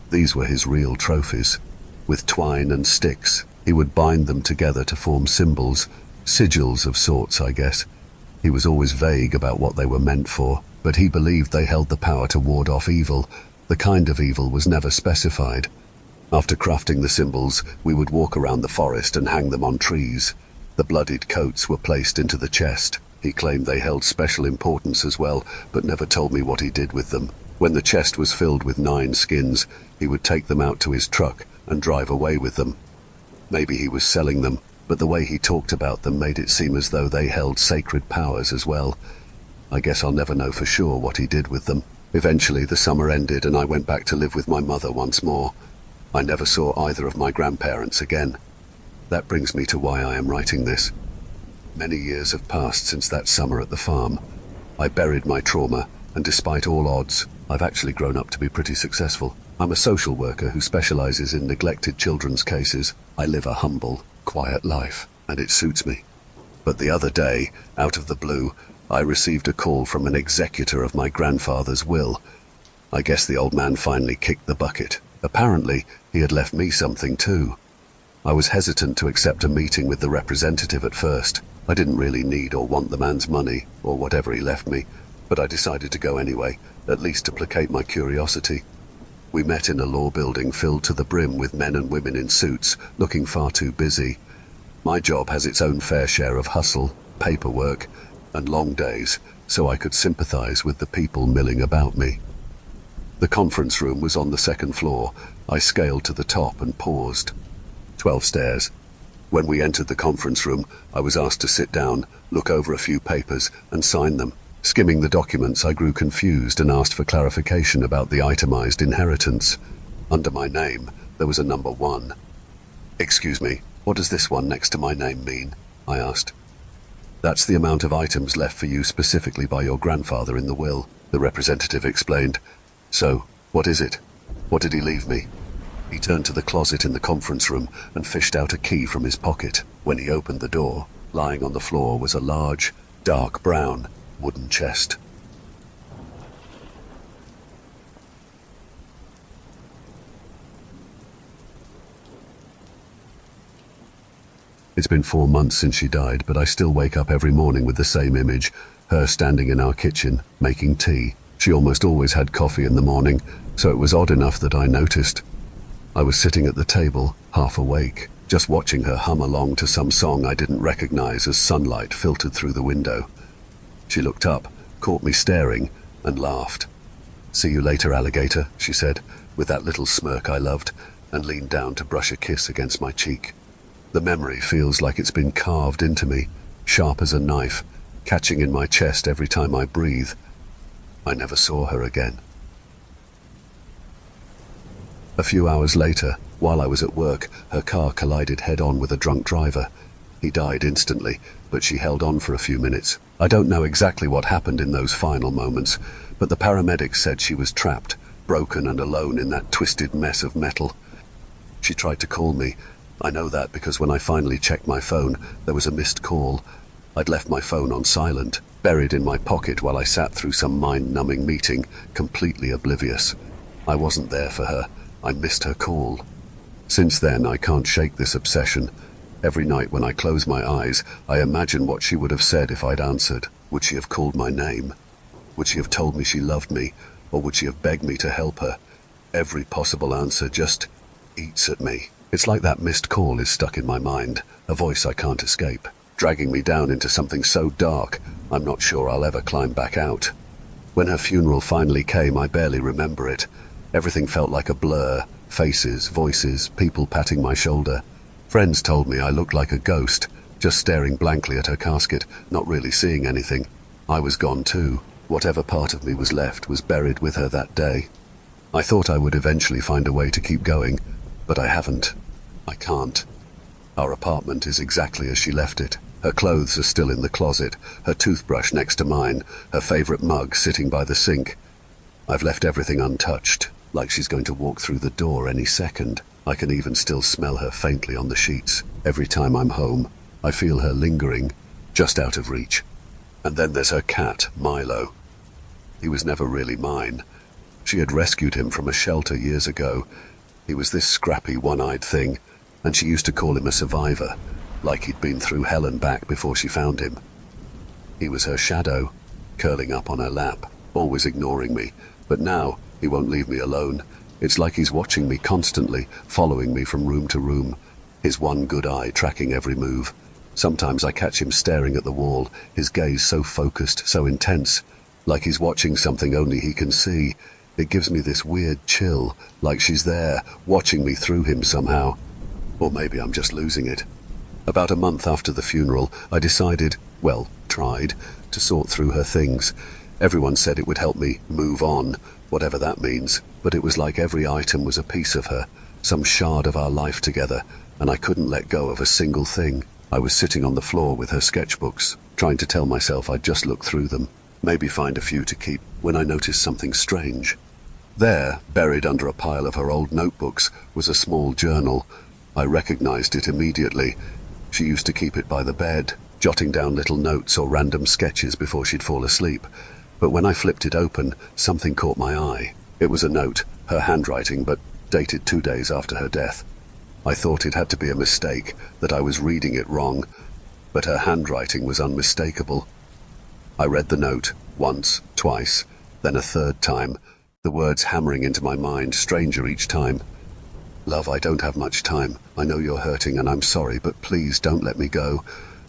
These were his real trophies. With twine and sticks, he would bind them together to form symbols, sigils of sorts, I guess. He was always vague about what they were meant for, but he believed they held the power to ward off evil. The kind of evil was never specified. After crafting the symbols, we would walk around the forest and hang them on trees. The bloodied coats were placed into the chest. He claimed they held special importance as well, but never told me what he did with them. When the chest was filled with 9 skins, he would take them out to his truck and drive away with them. Maybe he was selling them, but the way he talked about them made it seem as though they held sacred powers as well. I guess I'll never know for sure what he did with them. Eventually the summer ended and I went back to live with my mother once more. I never saw either of my grandparents again. That brings me to why I am writing this. Many years have passed since that summer at the farm. I buried my trauma, and despite all odds, I've actually grown up to be pretty successful. I'm a social worker who specializes in neglected children's cases. I live a humble, quiet life, and it suits me. But the other day, out of the blue, I received a call from an executor of my grandfather's will. I guess the old man finally kicked the bucket. Apparently, he had left me something too. I was hesitant to accept a meeting with the representative at first. I didn't really need or want the man's money, or whatever he left me, but I decided to go anyway, at least to placate my curiosity. We met in a law building filled to the brim with men and women in suits, looking far too busy. My job has its own fair share of hustle, paperwork, and long days, so I could sympathize with the people milling about me. The conference room was on the second floor. I scaled to the top and paused. 12 stairs. When we entered the conference room, I was asked to sit down, look over a few papers, and sign them. Skimming the documents, I grew confused and asked for clarification about the itemized inheritance. Under my name, there was a number 1. "Excuse me, what does this one next to my name mean?" I asked. "That's the amount of items left for you specifically by your grandfather in the will," the representative explained. "So, what is it? What did he leave me?" He turned to the closet in the conference room and fished out a key from his pocket. When he opened the door, lying on the floor was a large, dark brown, wooden chest. It's been 4 months since she died, but I still wake up every morning with the same image, her standing in our kitchen, making tea. She almost always had coffee in the morning, so it was odd enough that I noticed. I was sitting at the table, half awake, just watching her hum along to some song I didn't recognize as sunlight filtered through the window. She looked up, caught me staring, and laughed. "See you later, alligator," she said, with that little smirk I loved, and leaned down to brush a kiss against my cheek. The memory feels like it's been carved into me, sharp as a knife, catching in my chest every time I breathe. I never saw her again. A few hours later, while I was at work, her car collided head-on with a drunk driver. He died instantly, but she held on for a few minutes. I don't know exactly what happened in those final moments, but the paramedics said she was trapped, broken and alone in that twisted mess of metal. She tried to call me. I know that because when I finally checked my phone, there was a missed call. I'd left my phone on silent, buried in my pocket while I sat through some mind-numbing meeting, completely oblivious. I wasn't there for her. I missed her call. Since then, I can't shake this obsession. Every night when I close my eyes, I imagine what she would have said if I'd answered. Would she have called my name? Would she have told me she loved me? Or would she have begged me to help her? Every possible answer just eats at me. It's like that missed call is stuck in my mind, a voice I can't escape, dragging me down into something so dark, I'm not sure I'll ever climb back out. When her funeral finally came, I barely remember it. Everything felt like a blur. Faces, voices, people patting my shoulder. Friends told me I looked like a ghost, just staring blankly at her casket, not really seeing anything. I was gone too. Whatever part of me was left was buried with her that day. I thought I would eventually find a way to keep going, but I haven't. I can't. Our apartment is exactly as she left it. Her clothes are still in the closet, her toothbrush next to mine, her favorite mug sitting by the sink. I've left everything untouched, like she's going to walk through the door any second. I can even still smell her faintly on the sheets. Every time I'm home, I feel her lingering, just out of reach. And then there's her cat, Milo. He was never really mine. She had rescued him from a shelter years ago. He was this scrappy, one-eyed thing, and she used to call him a survivor, like he'd been through hell and back before she found him. He was her shadow, curling up on her lap, always ignoring me, but now he won't leave me alone. It's like he's watching me constantly, following me from room to room, his one good eye tracking every move. Sometimes I catch him staring at the wall, his gaze so focused, so intense, like he's watching something only he can see. It gives me this weird chill, like she's there, watching me through him somehow. Or maybe I'm just losing it. About a month after the funeral, I decided, well, tried, to sort through her things. Everyone said it would help me move on, whatever that means, but it was like every item was a piece of her, some shard of our life together, and I couldn't let go of a single thing. I was sitting on the floor with her sketchbooks, trying to tell myself I'd just look through them, maybe find a few to keep, when I noticed something strange. There, buried under a pile of her old notebooks, was a small journal. I recognized it immediately. She used to keep it by the bed, jotting down little notes or random sketches before she'd fall asleep. But when I flipped it open, something caught my eye. It was a note, her handwriting, but dated 2 days after her death. I thought it had to be a mistake, that I was reading it wrong, but her handwriting was unmistakable. I read the note, once, twice, then a third time, the words hammering into my mind, stranger each time. Love, I don't have much time. I know you're hurting and I'm sorry, but please don't let me go.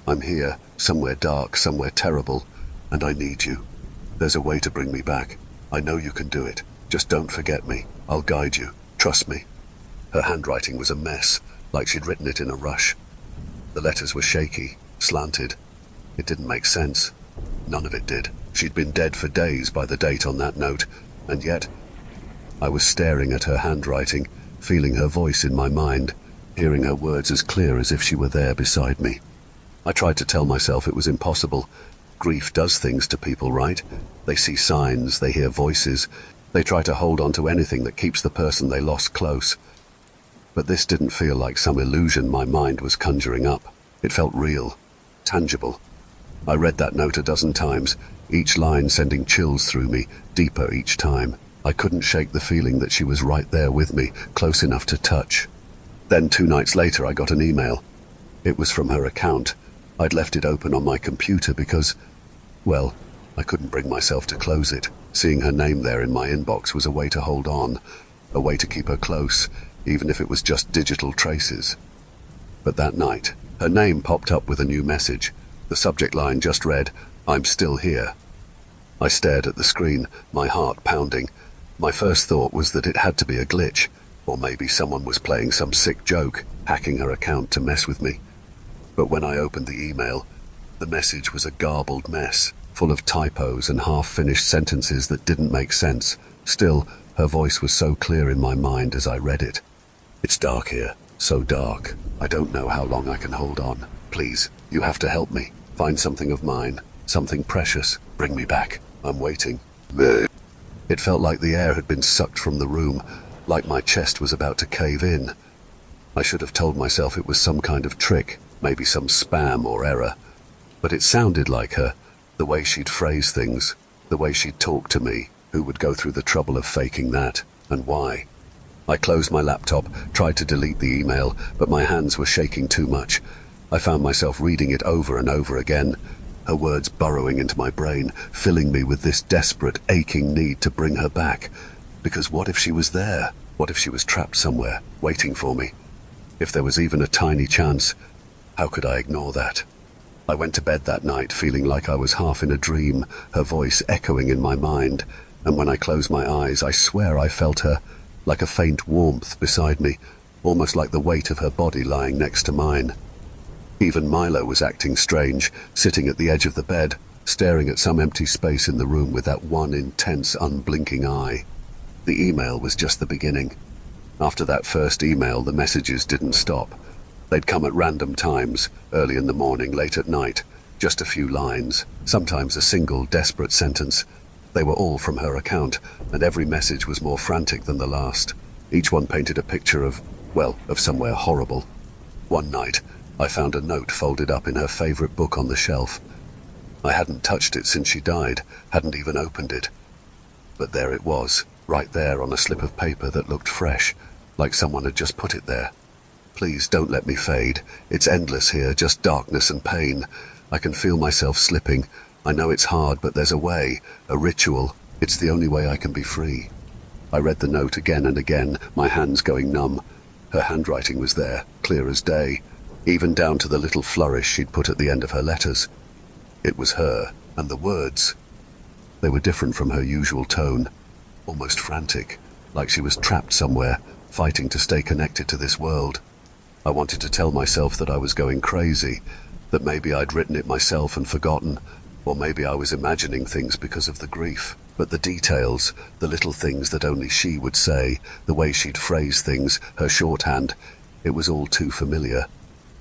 I'm here, somewhere dark, somewhere terrible, and I need you. There's a way to bring me back. I know you can do it. Just don't forget me. I'll guide you. Trust me. Her handwriting was a mess, like she'd written it in a rush. The letters were shaky, slanted. It didn't make sense. None of it did. She'd been dead for days by the date on that note, and yet I was staring at her handwriting, feeling her voice in my mind, hearing her words as clear as if she were there beside me. I tried to tell myself it was impossible. Grief does things to people, right? They see signs, they hear voices, they try to hold on to anything that keeps the person they lost close. But this didn't feel like some illusion my mind was conjuring up. It felt real, tangible. I read that note a dozen times, each line sending chills through me, deeper each time. I couldn't shake the feeling that she was right there with me, close enough to touch. Then 2 nights later I got an email. It was from her account. I'd left it open on my computer because, well, I couldn't bring myself to close it. Seeing her name there in my inbox was a way to hold on, a way to keep her close, even if it was just digital traces. But that night, her name popped up with a new message. The subject line just read, "I'm still here." I stared at the screen, my heart pounding. My first thought was that it had to be a glitch, or maybe someone was playing some sick joke, hacking her account to mess with me. But when I opened the email, the message was a garbled mess, full of typos and half-finished sentences that didn't make sense. Still, her voice was so clear in my mind as I read it. "It's dark here, so dark. I don't know how long I can hold on. Please, you have to help me. Find something of mine, something precious. Bring me back. I'm waiting." It felt like the air had been sucked from the room, like my chest was about to cave in. I should have told myself it was some kind of trick, maybe some spam or error. But it sounded like her, the way she'd phrase things, the way she'd talk to me, who would go through the trouble of faking that, and why. I closed my laptop, tried to delete the email, but my hands were shaking too much. I found myself reading it over and over again, her words burrowing into my brain, filling me with this desperate, aching need to bring her back. Because what if she was there? What if she was trapped somewhere, waiting for me? If there was even a tiny chance, how could I ignore that? I went to bed that night feeling like I was half in a dream, her voice echoing in my mind, and when I closed my eyes, I swear I felt her, like a faint warmth beside me, almost like the weight of her body lying next to mine. Even Milo was acting strange, sitting at the edge of the bed, staring at some empty space in the room with that one intense, unblinking eye. The email was just the beginning. After that first email, the messages didn't stop. They'd come at random times, early in the morning, late at night, just a few lines, sometimes a single, desperate sentence. They were all from her account, and every message was more frantic than the last. Each one painted a picture of somewhere horrible. One night, I found a note folded up in her favorite book on the shelf. I hadn't touched it since she died, hadn't even opened it. But there it was, right there on a slip of paper that looked fresh, like someone had just put it there. "Please don't let me fade. It's endless here, just darkness and pain. I can feel myself slipping. I know it's hard, but there's a way, a ritual. It's the only way I can be free." I read the note again and again, my hands going numb. Her handwriting was there, clear as day, even down to the little flourish she'd put at the end of her letters. It was her, and the words, they were different from her usual tone, almost frantic, like she was trapped somewhere, fighting to stay connected to this world. I wanted to tell myself that I was going crazy, that maybe I'd written it myself and forgotten, or maybe I was imagining things because of the grief. But the details, the little things that only she would say, the way she'd phrase things, her shorthand, it was all too familiar.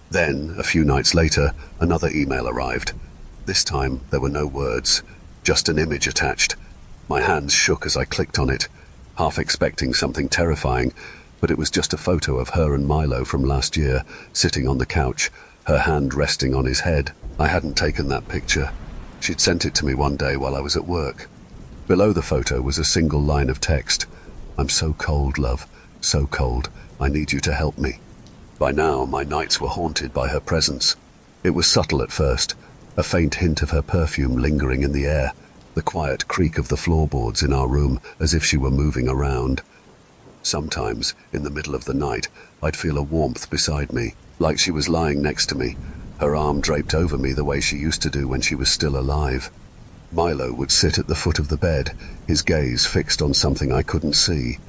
Then, a few nights later, another email arrived. This time, there were no words, just an image attached. My hands shook as I clicked on it, half expecting something terrifying, but it was just a photo of her and Milo from last year, sitting on the couch, her hand resting on his head. I hadn't taken that picture. She'd sent it to me one day while I was at work. Below the photo was a single line of text. "I'm so cold, love, so cold. I need you to help me." By now, my nights were haunted by her presence. It was subtle at first, a faint hint of her perfume lingering in the air, the quiet creak of the floorboards in our room as if she were moving around. Sometimes, in the middle of the night, I'd feel a warmth beside me, like she was lying next to me, her arm draped over me the way she used to do when she was still alive. Milo would sit at the foot of the bed, his gaze fixed on something I couldn't see.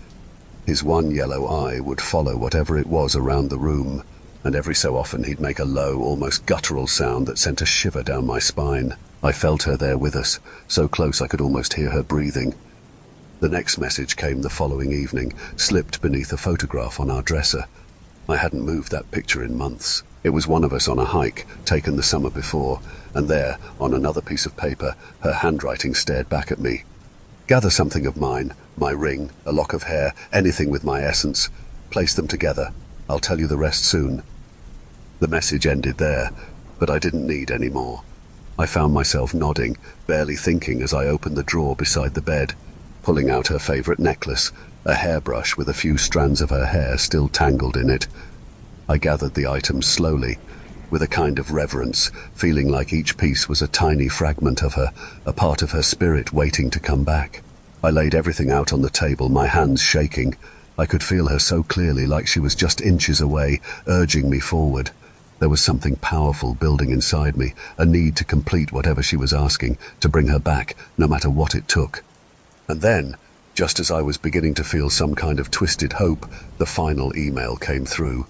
His one yellow eye would follow whatever it was around the room, and every so often he'd make a low, almost guttural sound that sent a shiver down my spine. I felt her there with us, so close I could almost hear her breathing. The next message came the following evening, slipped beneath a photograph on our dresser. I hadn't moved that picture in months. It was one of us on a hike, taken the summer before, and there, on another piece of paper, her handwriting stared back at me. "Gather something of mine, my ring, a lock of hair, anything with my essence. Place them together. I'll tell you the rest soon." The message ended there, but I didn't need any more. I found myself nodding, barely thinking as I opened the drawer beside the bed, pulling out her favorite necklace, a hairbrush with a few strands of her hair still tangled in it. I gathered the items slowly, with a kind of reverence, feeling like each piece was a tiny fragment of her, a part of her spirit waiting to come back. I laid everything out on the table, my hands shaking. I could feel her so clearly, like she was just inches away, urging me forward. There was something powerful building inside me, a need to complete whatever she was asking, to bring her back, no matter what it took. And then, just as I was beginning to feel some kind of twisted hope, the final email came through.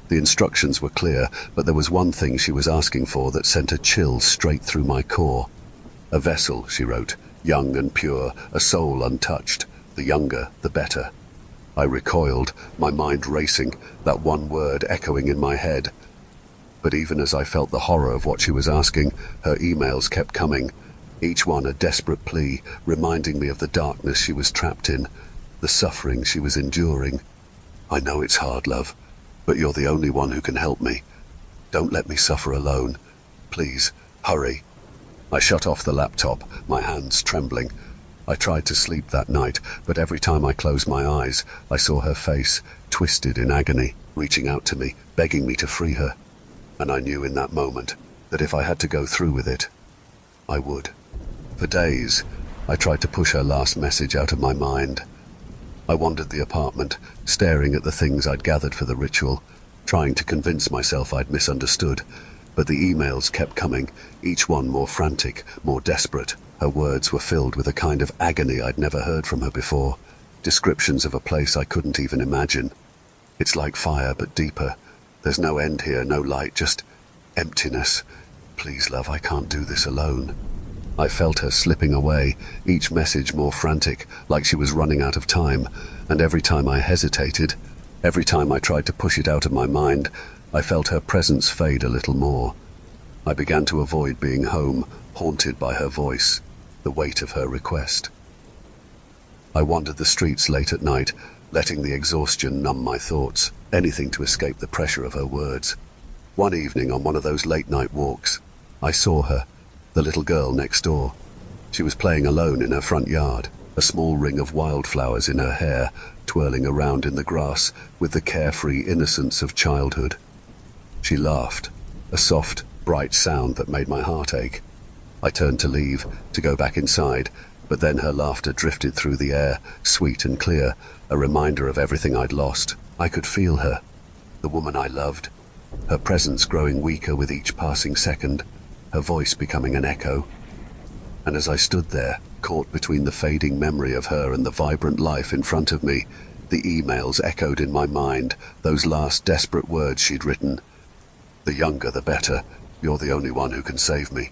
The instructions were clear, but there was one thing she was asking for that sent a chill straight through my core. "A vessel," she wrote, "young and pure, a soul untouched. The younger, the better." I recoiled, my mind racing, that one word echoing in my head. But even as I felt the horror of what she was asking, her emails kept coming, each one a desperate plea, reminding me of the darkness she was trapped in, the suffering she was enduring. "I know it's hard, love, but you're the only one who can help me. Don't let me suffer alone. Please, hurry." I shut off the laptop, my hands trembling. I tried to sleep that night, but every time I closed my eyes, I saw her face, twisted in agony, reaching out to me, begging me to free her. And I knew in that moment that if I had to go through with it, I would. For days, I tried to push her last message out of my mind. I wandered the apartment, staring at the things I'd gathered for the ritual, trying to convince myself I'd misunderstood. But the emails kept coming, each one more frantic, more desperate. Her words were filled with a kind of agony I'd never heard from her before, descriptions of a place I couldn't even imagine. "It's like fire, but deeper. There's no end here, no light, just emptiness. Please, love, I can't do this alone." I felt her slipping away, each message more frantic, like she was running out of time, and every time I hesitated, every time I tried to push it out of my mind, I felt her presence fade a little more. I began to avoid being home, haunted by her voice, the weight of her request. I wandered the streets late at night, letting the exhaustion numb my thoughts, anything to escape the pressure of her words. One evening on one of those late-night walks, I saw her, the little girl next door. She was playing alone in her front yard, a small ring of wildflowers in her hair, twirling around in the grass with the carefree innocence of childhood. She laughed, a soft, bright sound that made my heart ache. I turned to leave, to go back inside, but then her laughter drifted through the air, sweet and clear, a reminder of everything I'd lost. I could feel her, the woman I loved, her presence growing weaker with each passing second, her voice becoming an echo. And as I stood there, caught between the fading memory of her and the vibrant life in front of me, the emails echoed in my mind, those last desperate words she'd written. "The younger, the better. You're the only one who can save me."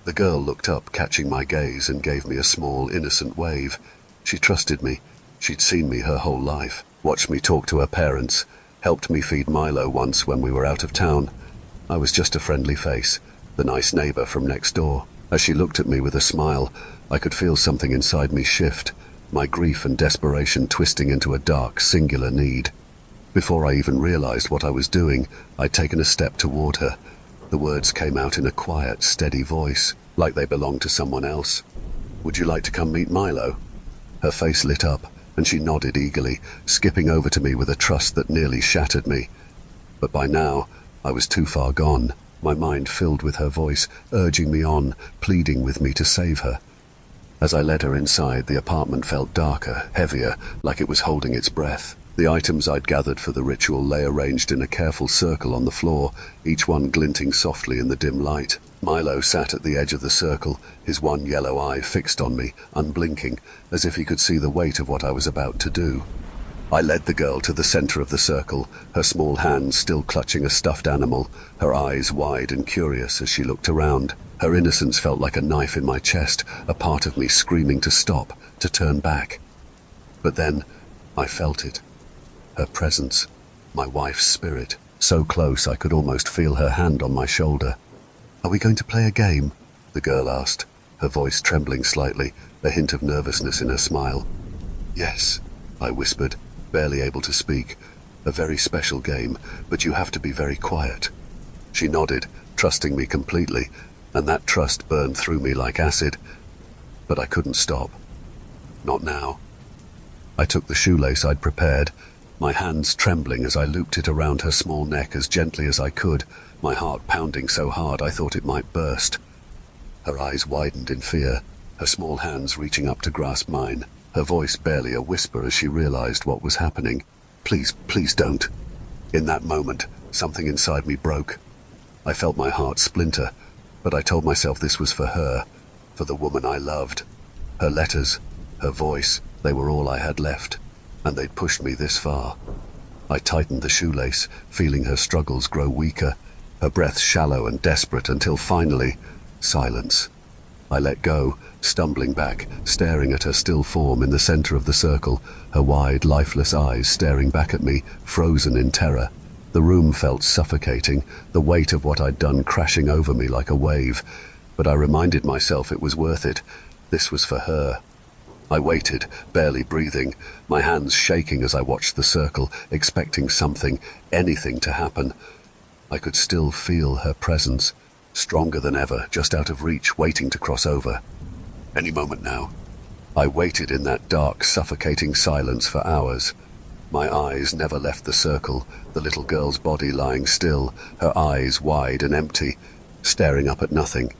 The girl looked up, catching my gaze, and gave me a small, innocent wave. She trusted me. She'd seen me her whole life, watched me talk to her parents, helped me feed Milo once when we were out of town. I was just a friendly face, the nice neighbor from next door. As she looked at me with a smile, I could feel something inside me shift, my grief and desperation twisting into a dark, singular need. Before I even realized what I was doing, I'd taken a step toward her. The words came out in a quiet, steady voice, like they belonged to someone else. Would you like to come meet Milo? Her face lit up, and she nodded eagerly, skipping over to me with a trust that nearly shattered me. But by now, I was too far gone, my mind filled with her voice, urging me on, pleading with me to save her. As I led her inside, the apartment felt darker, heavier, like it was holding its breath. The items I'd gathered for the ritual lay arranged in a careful circle on the floor, each one glinting softly in the dim light. Milo sat at the edge of the circle, his one yellow eye fixed on me, unblinking, as if he could see the weight of what I was about to do. I led the girl to the center of the circle, her small hands still clutching a stuffed animal, her eyes wide and curious as she looked around. Her innocence felt like a knife in my chest, a part of me screaming to stop, to turn back. But then, I felt it. Her presence, my wife's spirit, so close I could almost feel her hand on my shoulder. "Are we going to play a game?" the girl asked, her voice trembling slightly, a hint of nervousness in her smile. "Yes," I whispered, barely able to speak. "A very special game, but you have to be very quiet." She nodded, trusting me completely, and that trust burned through me like acid. But I couldn't stop. Not now. I took the shoelace I'd prepared, my hands trembling as I looped it around her small neck as gently as I could, my heart pounding so hard I thought it might burst. Her eyes widened in fear, her small hands reaching up to grasp mine, her voice barely a whisper as she realized what was happening. "Please, please don't." In that moment, something inside me broke. I felt my heart splinter, but I told myself this was for her, for the woman I loved. Her letters, her voice, they were all I had left, and they'd pushed me this far. I tightened the shoelace, feeling her struggles grow weaker, her breath shallow and desperate, until finally, silence. I let go, stumbling back, staring at her still form in the center of the circle, her wide, lifeless eyes staring back at me, frozen in terror. The room felt suffocating, the weight of what I'd done crashing over me like a wave, but I reminded myself it was worth it. This was for her. I waited, barely breathing, my hands shaking as I watched the circle, expecting something, anything to happen. I could still feel her presence, stronger than ever, just out of reach, waiting to cross over. Any moment now. I waited in that dark, suffocating silence for hours. My eyes never left the circle, the little girl's body lying still, her eyes wide and empty, staring up at nothing.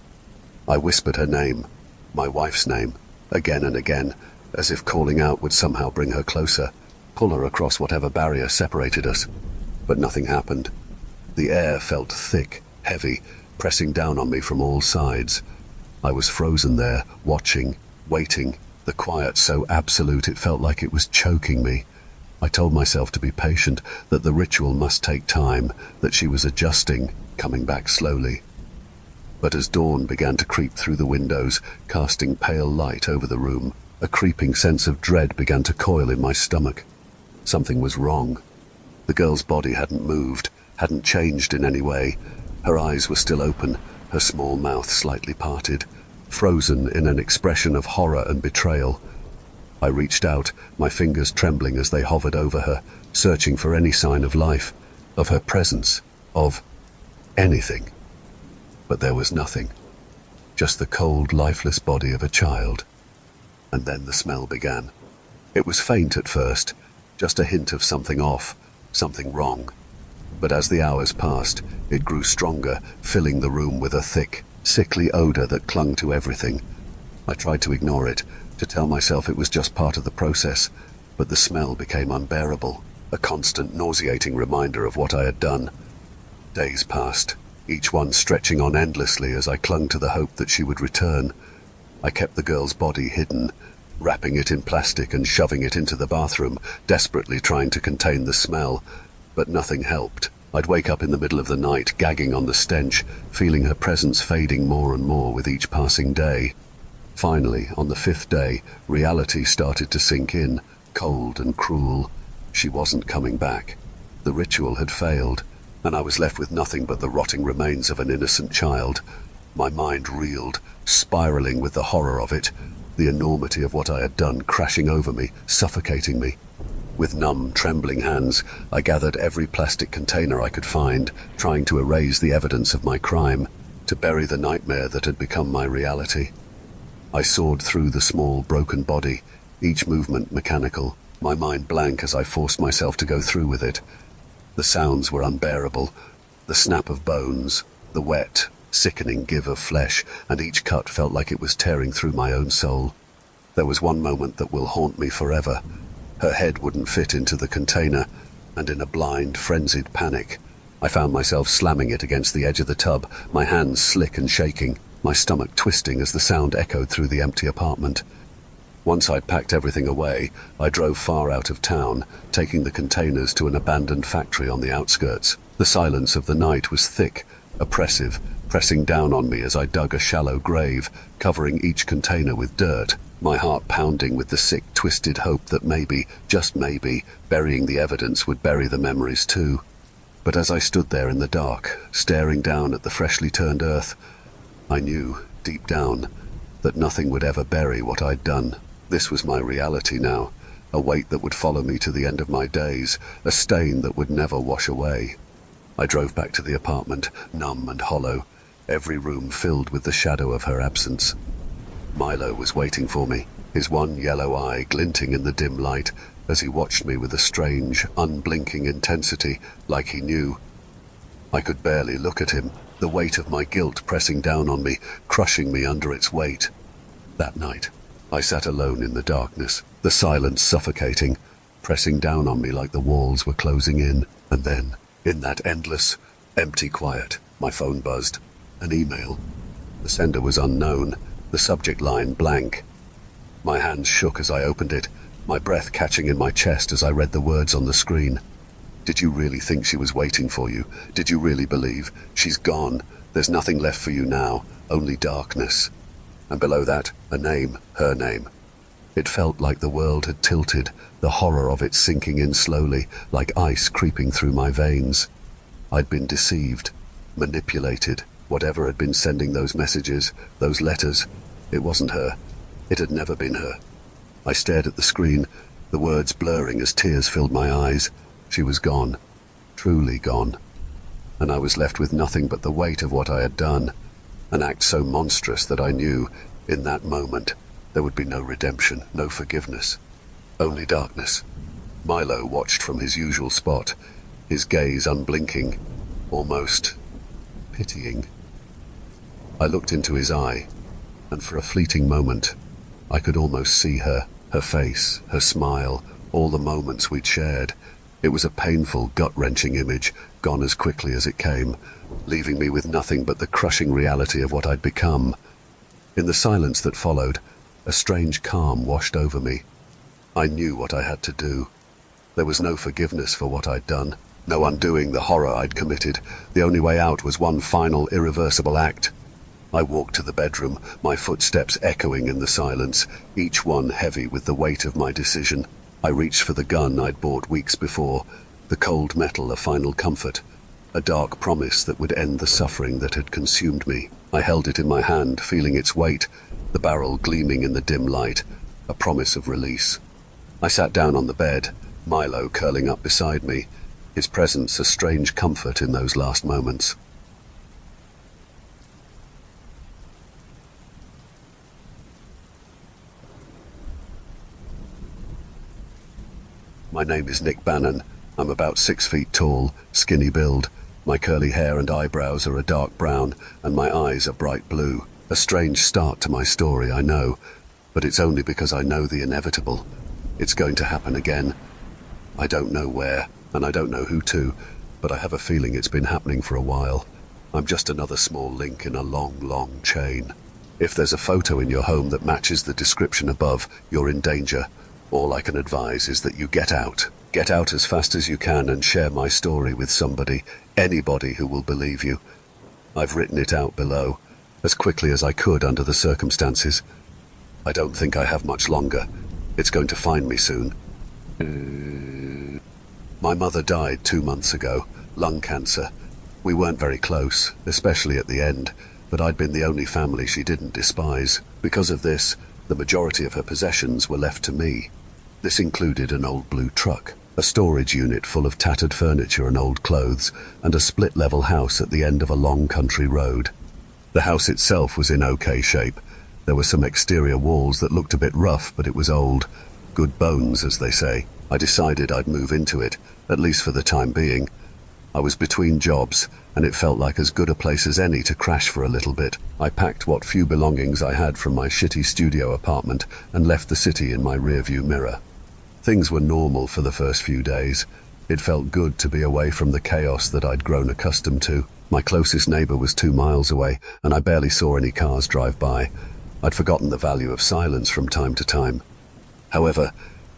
I whispered her name, my wife's name, again and again, as if calling out would somehow bring her closer, pull her across whatever barrier separated us. But nothing happened. The air felt thick, heavy, pressing down on me from all sides. I was frozen there, watching, waiting, the quiet so absolute it felt like it was choking me. I told myself to be patient, that the ritual must take time, that she was adjusting, coming back slowly. But as dawn began to creep through the windows, casting pale light over the room, a creeping sense of dread began to coil in my stomach. Something was wrong. The girl's body hadn't moved, hadn't changed in any way. Her eyes were still open, her small mouth slightly parted, frozen in an expression of horror and betrayal. I reached out, my fingers trembling as they hovered over her, searching for any sign of life, of her presence, of anything. But there was nothing, just the cold, lifeless body of a child. And then the smell began. It was faint at first, just a hint of something off, something wrong. But as the hours passed, it grew stronger, filling the room with a thick, sickly odor that clung to everything. I tried to ignore it, to tell myself it was just part of the process, but the smell became unbearable, a constant nauseating reminder of what I had done. Days passed, each one stretching on endlessly as I clung to the hope that she would return. I kept the girl's body hidden, wrapping it in plastic and shoving it into the bathroom, desperately trying to contain the smell, but nothing helped. I'd wake up in the middle of the night, gagging on the stench, feeling her presence fading more and more with each passing day. Finally, on the 5th day, reality started to sink in, cold and cruel. She wasn't coming back. The ritual had failed, and I was left with nothing but the rotting remains of an innocent child. My mind reeled, spiraling with the horror of it, the enormity of what I had done crashing over me, suffocating me. With numb, trembling hands, I gathered every plastic container I could find, trying to erase the evidence of my crime, to bury the nightmare that had become my reality. I soared through the small, broken body, each movement mechanical, my mind blank as I forced myself to go through with it. The sounds were unbearable, the snap of bones, the wet, sickening give of flesh, and each cut felt like it was tearing through my own soul. There was one moment that will haunt me forever. Her head wouldn't fit into the container, and in a blind, frenzied panic, I found myself slamming it against the edge of the tub, my hands slick and shaking, my stomach twisting as the sound echoed through the empty apartment. Once I'd packed everything away, I drove far out of town, taking the containers to an abandoned factory on the outskirts. The silence of the night was thick, oppressive, pressing down on me as I dug a shallow grave, covering each container with dirt, my heart pounding with the sick, twisted hope that maybe, just maybe, burying the evidence would bury the memories too. But as I stood there in the dark, staring down at the freshly turned earth, I knew, deep down, that nothing would ever bury what I'd done. This was my reality now, a weight that would follow me to the end of my days, a stain that would never wash away. I drove back to the apartment, numb and hollow, every room filled with the shadow of her absence. Milo was waiting for me, his one yellow eye glinting in the dim light as he watched me with a strange, unblinking intensity, like he knew. I could barely look at him, the weight of my guilt pressing down on me, crushing me under its weight. That night, I sat alone in the darkness, the silence suffocating, pressing down on me like the walls were closing in. And then, in that endless, empty quiet, my phone buzzed. An email. The sender was unknown, the subject line blank. My hands shook as I opened it, my breath catching in my chest as I read the words on the screen. Did you really think she was waiting for you? Did you really believe? She's gone. There's nothing left for you now, only darkness. And below that, a name, her name. It felt like the world had tilted, the horror of it sinking in slowly, like ice creeping through my veins. I'd been deceived, manipulated. Whatever had been sending those messages, those letters, it wasn't her. It had never been her. I stared at the screen, the words blurring as tears filled my eyes. She was gone, truly gone. And I was left with nothing but the weight of what I had done, an act so monstrous that I knew, in that moment, there would be no redemption, no forgiveness, only darkness. Milo watched from his usual spot, his gaze unblinking, almost pitying. I looked into his eye, and for a fleeting moment, I could almost see her face, her smile, all the moments we'd shared. It was a painful, gut-wrenching image, gone as quickly as it came, leaving me with nothing but the crushing reality of what I'd become. In the silence that followed, a strange calm washed over me. I knew what I had to do. There was no forgiveness for what I'd done, no undoing the horror I'd committed. The only way out was one final, irreversible act. I walked to the bedroom, my footsteps echoing in the silence, each one heavy with the weight of my decision. I reached for the gun I'd bought weeks before, the cold metal a final comfort, a dark promise that would end the suffering that had consumed me. I held it in my hand, feeling its weight, the barrel gleaming in the dim light, a promise of release. I sat down on the bed, Milo curling up beside me, his presence a strange comfort in those last moments. My name is Nick Bannon. I'm about 6 feet tall, skinny build. My curly hair and eyebrows are a dark brown, and my eyes are bright blue. A strange start to my story, I know, but it's only because I know the inevitable. It's going to happen again. I don't know where, and I don't know who to, but I have a feeling it's been happening for a while. I'm just another small link in a long, long chain. If there's a photo in your home that matches the description above, you're in danger. All I can advise is that you get out. Get out as fast as you can and share my story with somebody, anybody who will believe you. I've written it out below, as quickly as I could under the circumstances. I don't think I have much longer. It's going to find me soon. My mother died 2 months ago, lung cancer. We weren't very close, especially at the end, but I'd been the only family she didn't despise. Because of this, the majority of her possessions were left to me. This included an old blue truck, a storage unit full of tattered furniture and old clothes, and a split-level house at the end of a long country road. The house itself was in okay shape, There were some exterior walls that looked a bit rough, but it was old. Good bones, as they say. I decided I'd move into it, at least for the time being. I was between jobs, and it felt like as good a place as any to crash for a little bit. I packed what few belongings I had from my shitty studio apartment and left the city in my rearview mirror. Things were normal for the first few days. It felt good to be away from the chaos that I'd grown accustomed to. My closest neighbor was 2 miles away, and I barely saw any cars drive by. I'd forgotten the value of silence from time to time. However,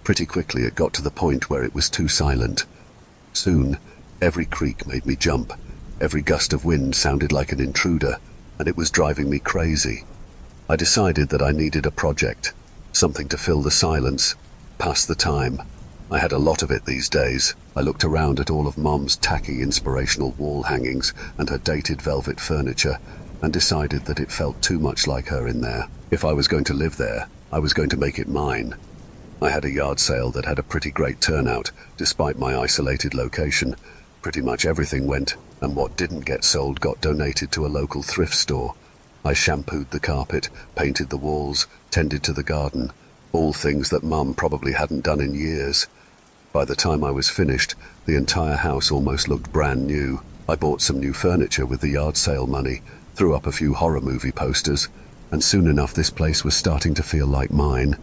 pretty quickly it got to the point where it was too silent. Soon, every creak made me jump. Every gust of wind sounded like an intruder, and it was driving me crazy. I decided that I needed a project, something to fill the silence, pass the time. I had a lot of it these days. I looked around at all of Mom's tacky inspirational wall hangings and her dated velvet furniture, and decided that it felt too much like her in there. If I was going to live there, I was going to make it mine. I had a yard sale that had a pretty great turnout, despite my isolated location. Pretty much everything went, and what didn't get sold got donated to a local thrift store. I shampooed the carpet, painted the walls, tended to the garden, all things that Mum probably hadn't done in years. By the time I was finished, the entire house almost looked brand new. I bought some new furniture with the yard sale money, threw up a few horror movie posters, and soon enough this place was starting to feel like mine.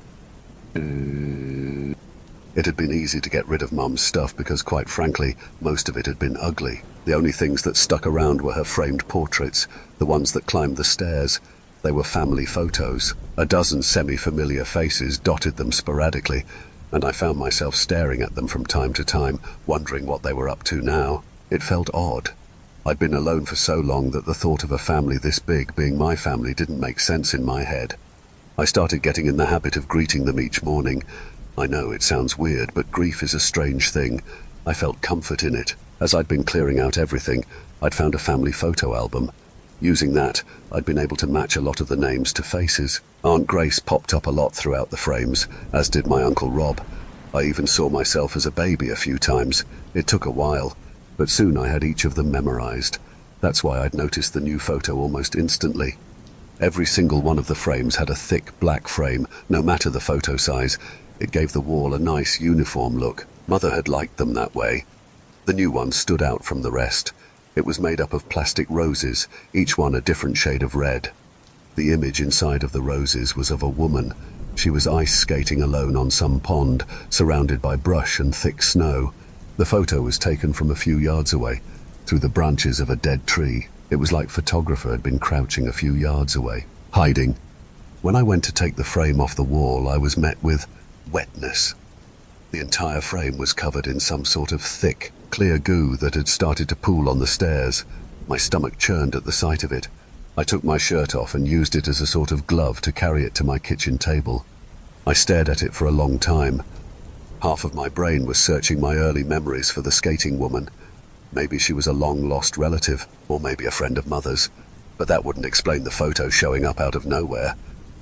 It had been easy to get rid of Mum's stuff because, quite frankly, most of it had been ugly. The only things that stuck around were her framed portraits, the ones that climbed the stairs. They were family photos. A dozen semi-familiar faces dotted them sporadically, and I found myself staring at them from time to time, wondering what they were up to now. It felt odd. I'd been alone for so long that the thought of a family this big being my family didn't make sense in my head. I started getting in the habit of greeting them each morning. I know it sounds weird, but grief is a strange thing. I felt comfort in it. As I'd been clearing out everything, I'd found a family photo album. Using that, I'd been able to match a lot of the names to faces. Aunt Grace popped up a lot throughout the frames, as did my Uncle Rob. I even saw myself as a baby a few times. It took a while, but soon I had each of them memorized. That's why I'd noticed the new photo almost instantly. Every single one of the frames had a thick black frame, no matter the photo size. It gave the wall a nice uniform look. Mother had liked them that way. The new one stood out from the rest. It was made up of plastic roses, each one a different shade of red. The image inside of the roses was of a woman. She was ice skating alone on some pond, surrounded by brush and thick snow. The photo was taken from a few yards away, through the branches of a dead tree. It was like a photographer had been crouching a few yards away, hiding. When I went to take the frame off the wall, I was met with wetness. The entire frame was covered in some sort of thick, clear goo that had started to pool on the stairs. My stomach churned at the sight of it. I took my shirt off and used it as a sort of glove to carry it to my kitchen table. I stared at it for a long time. Half of my brain was searching my early memories for the skating woman. Maybe she was a long-lost relative, or maybe a friend of Mother's. But that wouldn't explain the photo showing up out of nowhere.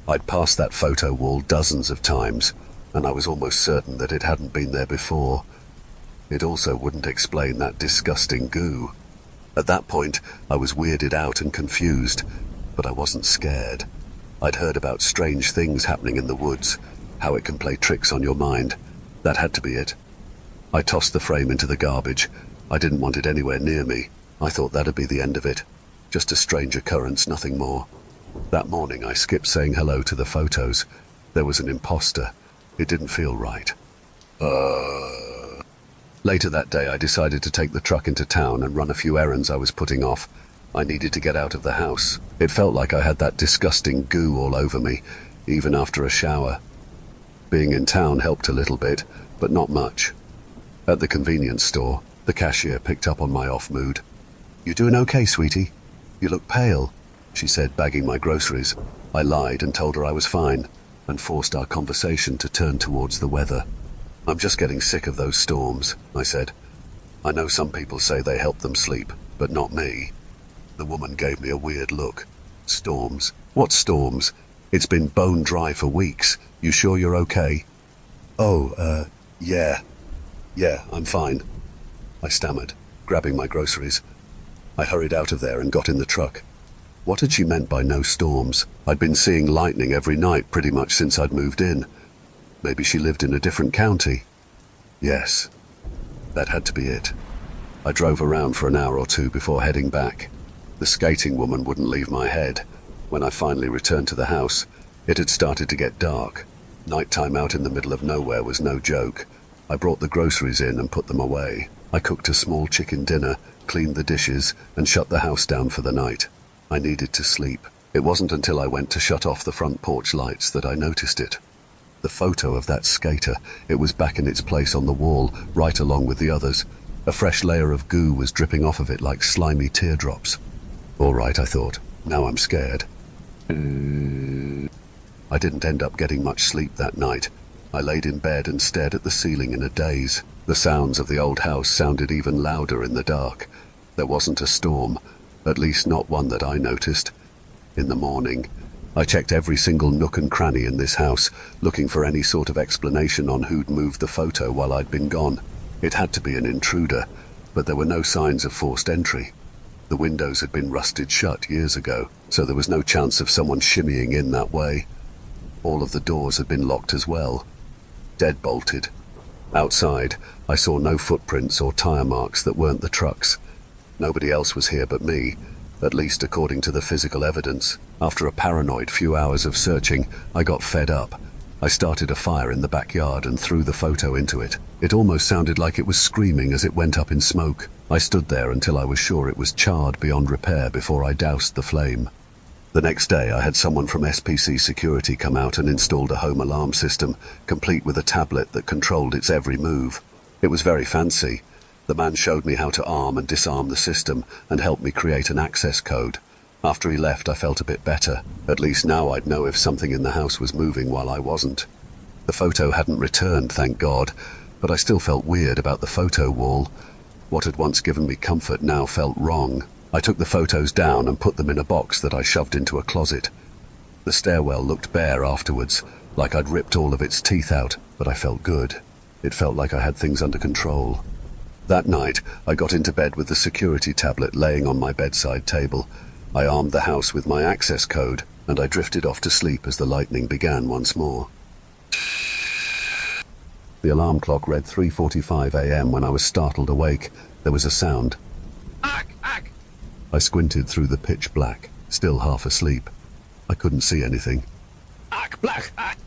I'd passed that photo wall dozens of times, and I was almost certain that it hadn't been there before. It also wouldn't explain that disgusting goo. At that point, I was weirded out and confused, but I wasn't scared. I'd heard about strange things happening in the woods, how it can play tricks on your mind. That had to be it. I tossed the frame into the garbage. I didn't want it anywhere near me. I thought that'd be the end of it. Just a strange occurrence, nothing more. That morning I skipped saying hello to the photos. There was an imposter. It didn't feel right. Later that day I decided to take the truck into town and run a few errands I was putting off. I needed to get out of the house. It felt like I had that disgusting goo all over me, even after a shower. Being in town helped a little bit, but not much. At the convenience store, the cashier picked up on my off mood. "You doing okay, sweetie? You look pale," she said, bagging my groceries. I lied and told her I was fine, and forced our conversation to turn towards the weather. "I'm just getting sick of those storms," I said. "I know some people say they help them sleep, but not me." The woman gave me a weird look. "Storms? What storms? It's been bone dry for weeks. You sure you're okay?" Yeah, I'm fine," I stammered, grabbing my groceries. I hurried out of there and got in the truck. What had she meant by no storms? I'd been seeing lightning every night pretty much since I'd moved in. Maybe she lived in a different county. Yes, that had to be it. I drove around for an hour or two before heading back. The skating woman wouldn't leave my head. When I finally returned to the house, it had started to get dark. Nighttime out in the middle of nowhere was no joke. I brought the groceries in and put them away. I cooked a small chicken dinner, cleaned the dishes, and shut the house down for the night. I needed to sleep. It wasn't until I went to shut off the front porch lights that I noticed it. The photo of that skater, it was back in its place on the wall, right along with the others. A fresh layer of goo was dripping off of it like slimy teardrops. All right, I thought. Now I'm scared. I didn't end up getting much sleep that night. I laid in bed and stared at the ceiling in a daze. The sounds of the old house sounded even louder in the dark. There wasn't a storm, at least not one that I noticed. In the morning, I checked every single nook and cranny in this house, looking for any sort of explanation on who'd moved the photo while I'd been gone. It had to be an intruder, but there were no signs of forced entry. The windows had been rusted shut years ago, so there was no chance of someone shimmying in that way. All of the doors had been locked as well. Dead-bolted. Outside, I saw no footprints or tire marks that weren't the truck's. Nobody else was here but me, at least according to the physical evidence. After a paranoid few hours of searching, I got fed up. I started a fire in the backyard and threw the photo into it. It almost sounded like it was screaming as it went up in smoke. I stood there until I was sure it was charred beyond repair before I doused the flame. The next day, I had someone from SPC Security come out and installed a home alarm system, complete with a tablet that controlled its every move. It was very fancy. The man showed me how to arm and disarm the system and helped me create an access code. After he left, I felt a bit better. At least now I'd know if something in the house was moving while I wasn't. The photo hadn't returned, thank God, but I still felt weird about the photo wall. What had once given me comfort now felt wrong. I took the photos down and put them in a box that I shoved into a closet. The stairwell looked bare afterwards, like I'd ripped all of its teeth out, but I felt good. It felt like I had things under control. That night, I got into bed with the security tablet laying on my bedside table. I armed the house with my access code, and I drifted off to sleep as the lightning began once more. The alarm clock read 3:45 a.m. when I was startled awake. There was a sound.
Ack, ack.
I squinted through the pitch black, still half asleep. I couldn't see anything.
Ack, black, ack.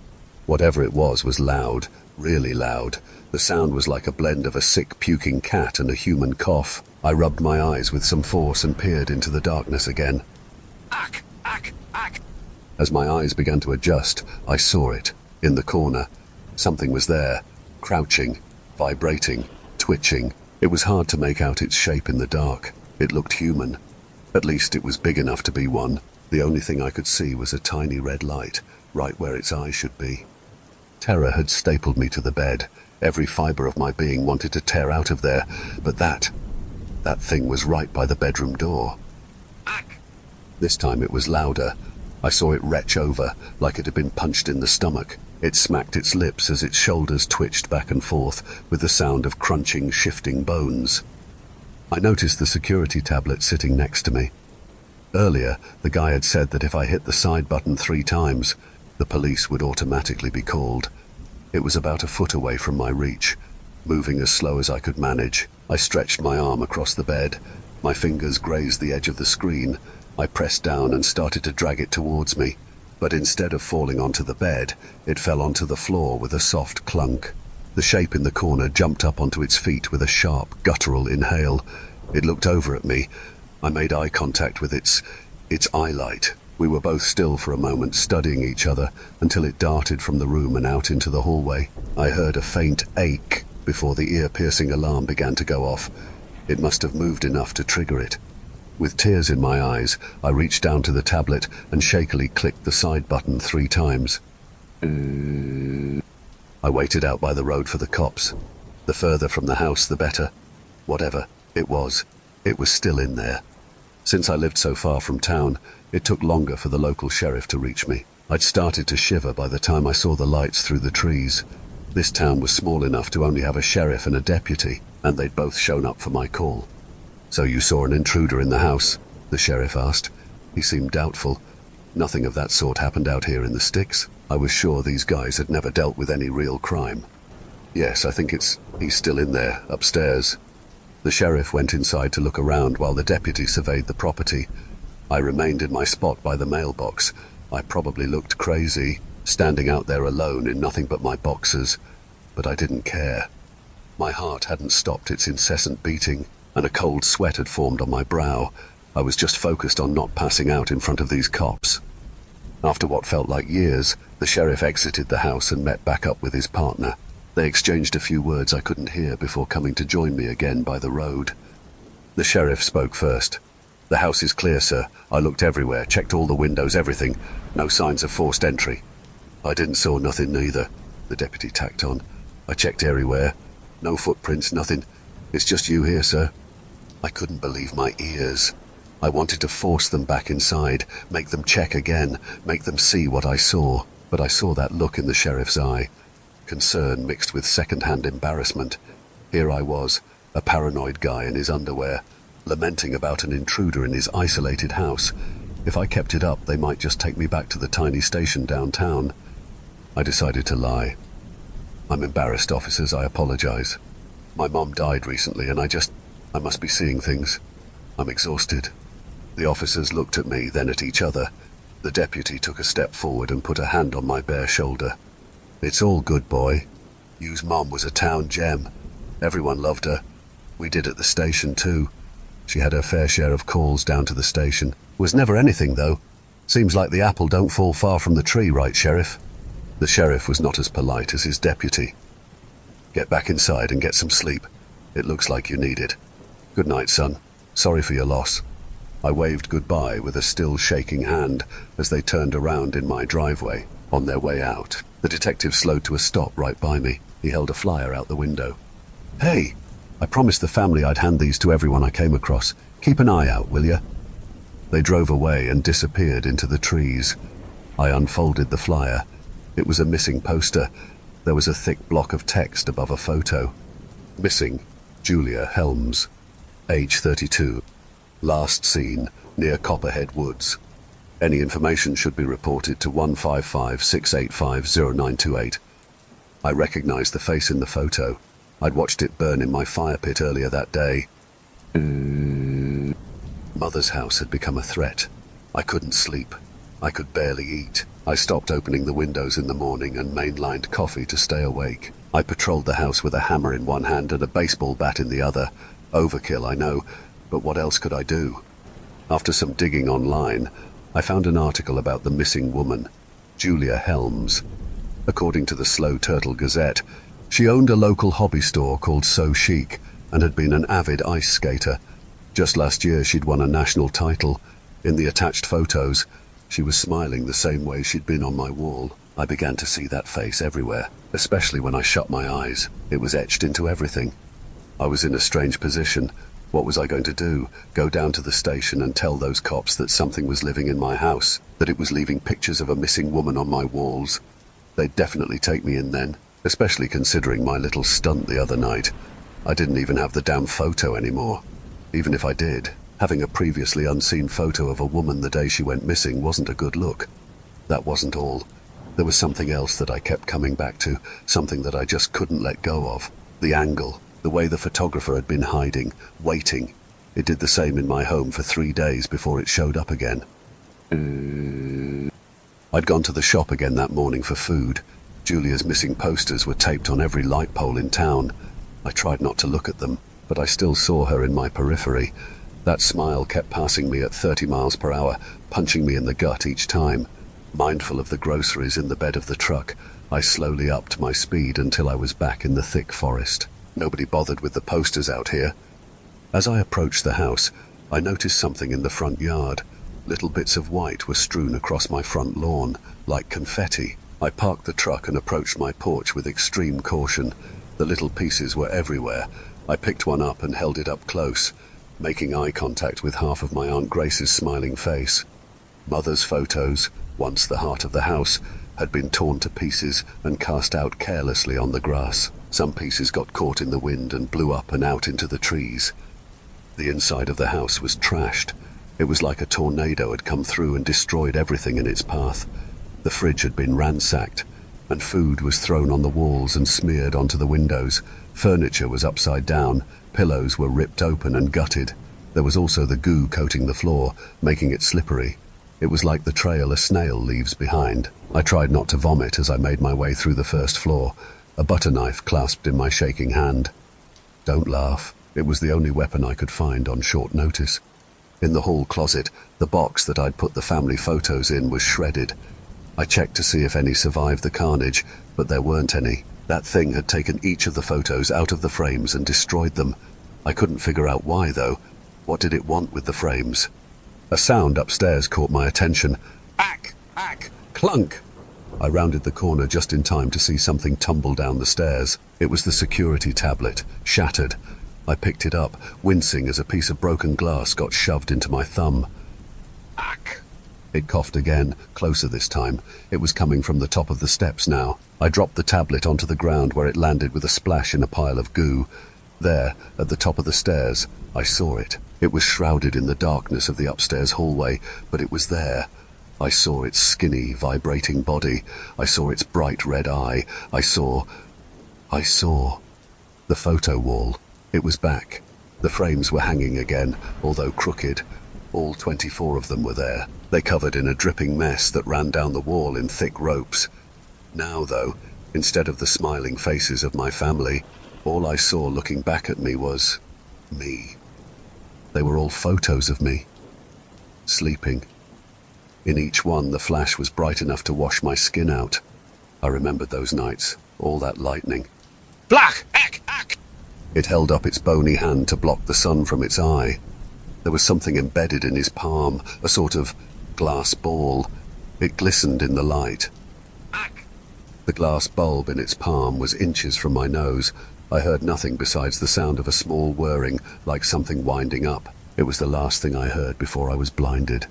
Whatever it was loud, really loud. The sound was like a blend of a sick, puking cat and a human cough. I rubbed my eyes with some force and peered into the darkness again.
Ack, ack, ack.
As my eyes began to adjust, I saw it, in the corner. Something was there, crouching, vibrating, twitching. It was hard to make out its shape in the dark. It looked human. At least it was big enough to be one. The only thing I could see was a tiny red light, right where its eyes should be. Terror had stapled me to the bed. Every fiber of my being wanted to tear out of there, but that thing was right by the bedroom door.
Ack.
This time it was louder. I saw it retch over, like it had been punched in the stomach. It smacked its lips as its shoulders twitched back and forth, with the sound of crunching, shifting bones. I noticed the security tablet sitting next to me. Earlier, the guy had said that if I hit the side button 3 times, the police would automatically be called. It was about a foot away from my reach. Moving as slow as I could manage, I stretched my arm across the bed. My fingers grazed the edge of the screen. I pressed down and started to drag it towards me. But instead of falling onto the bed, it fell onto the floor with a soft clunk. The shape in the corner jumped up onto its feet with a sharp, guttural inhale. It looked over at me. I made eye contact with its eye light. We were both still for a moment, studying each other, until it darted from the room and out into the hallway. I heard a faint ache before the ear-piercing alarm began to go off. It must have moved enough to trigger it. With tears in my eyes, I reached down to the tablet and shakily clicked the side button 3 times. I waited out by the road for the cops. The further from the house, the better. Whatever it was still in there. Since I lived so far from town, it took longer for the local sheriff to reach me. I'd started to shiver by the time I saw the lights through the trees. This town was small enough to only have a sheriff and a deputy, and they'd both shown up for my call. "So you saw an intruder in the house?" the sheriff asked. He seemed doubtful. Nothing of that sort happened out here in the sticks. I was sure these guys had never dealt with any real crime. Yes, I think he's still in there, upstairs. The sheriff went inside to look around while the deputy surveyed the property. I remained in my spot by the mailbox. I probably looked crazy, standing out there alone in nothing but my boxers, but I didn't care. My heart hadn't stopped its incessant beating, and a cold sweat had formed on my brow. I was just focused on not passing out in front of these cops. After what felt like years, the sheriff exited the house and met back up with his partner. They exchanged a few words I couldn't hear before coming to join me again by the road. The sheriff spoke first. "The house is clear, sir. I looked everywhere, checked all the windows, everything. No signs of forced entry." "I didn't saw nothing neither," the deputy tacked on. "I checked everywhere. No footprints, nothing. It's just you here, sir." I couldn't believe my ears. I wanted to force them back inside, make them check again, make them see what I saw, but I saw that look in the sheriff's eye. Concern mixed with second-hand embarrassment. Here I was, a paranoid guy in his underwear, lamenting about an intruder in his isolated house. If I kept it up, they might just take me back to the tiny station downtown. I decided to lie. "I'm embarrassed, officers. I apologize. My mom died recently, and I must be seeing things. I'm exhausted." The officers looked at me, then at each other. The deputy took a step forward and put a hand on my bare shoulder. "It's all good, boy. You's mom was a town gem. Everyone loved her. We did at the station, too. She had her fair share of calls down to the station. Was never anything, though. Seems like the apple don't fall far from the tree, right, Sheriff?" The sheriff was not as polite as his deputy. "Get back inside and get some sleep. It looks like you need it. Good night, son. Sorry for your loss." I waved goodbye with a still shaking hand as they turned around in my driveway, on their way out. The detective slowed to a stop right by me. He held a flyer out the window. "Hey, I promised the family I'd hand these to everyone I came across. Keep an eye out, will ya?" They drove away and disappeared into the trees. I unfolded the flyer. It was a missing poster. There was a thick block of text above a photo. "Missing, Julia Helms, age 32. Last seen near Copperhead Woods. Any information should be reported to 155-685-0928. I recognized the face in the photo. I'd watched it burn in my fire pit earlier that day. Mother's house had become a threat. I couldn't sleep. I could barely eat. I stopped opening the windows in the morning and mainlined coffee to stay awake. I patrolled the house with a hammer in one hand and a baseball bat in the other. Overkill, I know, but what else could I do? After some digging online, I found an article about the missing woman, Julia Helms. According to the Slow Turtle Gazette, she owned a local hobby store called So Chic and had been an avid ice skater. Just last year she'd won a national title. In the attached photos, she was smiling the same way she'd been on my wall. I began to see that face everywhere, especially when I shut my eyes. It was etched into everything. I was in a strange position. What was I going to do? Go down to the station and tell those cops that something was living in my house, that it was leaving pictures of a missing woman on my walls? They'd definitely take me in then, especially considering my little stunt the other night. I didn't even have the damn photo anymore. Even if I did, having a previously unseen photo of a woman the day she went missing wasn't a good look. That wasn't all. There was something else that I kept coming back to, something that I just couldn't let go of. The angle. The way the photographer had been hiding, waiting. It did the same in my home for 3 days before it showed up again. I'd gone to the shop again that morning for food. Julia's missing posters were taped on every light pole in town. I tried not to look at them, but I still saw her in my periphery. That smile kept passing me at 30 miles per hour, punching me in the gut each time. Mindful of the groceries in the bed of the truck, I slowly upped my speed until I was back in the thick forest. Nobody bothered with the posters out here. As I approached the house, I noticed something in the front yard. Little bits of white were strewn across my front lawn, like confetti. I parked the truck and approached my porch with extreme caution. The little pieces were everywhere. I picked one up and held it up close, making eye contact with half of my Aunt Grace's smiling face. Mother's photos, once the heart of the house, had been torn to pieces and cast out carelessly on the grass. Some pieces got caught in the wind and blew up and out into the trees. The inside of the house was trashed. It was like a tornado had come through and destroyed everything in its path. The fridge had been ransacked, and food was thrown on the walls and smeared onto the windows. Furniture was upside down, pillows were ripped open and gutted. There was also the goo coating the floor, making it slippery. It was like the trail a snail leaves behind. I tried not to vomit as I made my way through the first floor, a butter knife clasped in my shaking hand. Don't laugh. It was the only weapon I could find on short notice. In the hall closet, the box that I'd put the family photos in was shredded. I checked to see if any survived the carnage, but there weren't any. That thing had taken each of the photos out of the frames and destroyed them. I couldn't figure out why, though. What did it want with the frames? A sound upstairs caught my attention.
Ack! Ack!
Clunk! I rounded the corner just in time to see something tumble down the stairs. It was the security tablet, shattered. I picked it up, wincing as a piece of broken glass got shoved into my thumb.
Ack!
It coughed again, closer this time. It was coming from the top of the steps now. I dropped the tablet onto the ground where it landed with a splash in a pile of goo. There, at the top of the stairs, I saw it. It was shrouded in the darkness of the upstairs hallway, but it was there. I saw its skinny, vibrating body. I saw its bright red eye. I saw the photo wall. It was back. The frames were hanging again, although crooked. All 24 of them were there. They covered in a dripping mess that ran down the wall in thick ropes. Now, though, instead of the smiling faces of my family, all I saw looking back at me was me. They were all photos of me, sleeping. In each one, the flash was bright enough to wash my skin out. I remembered those nights, all that lightning.
Blach! Ack! Ack!
It held up its bony hand to block the sun from its eye. There was something embedded in his palm, a sort of glass ball. It glistened in the light.
Ack!
The glass bulb in its palm was inches from my nose. I heard nothing besides the sound of a small whirring, like something winding up. It was the last thing I heard before I was blinded.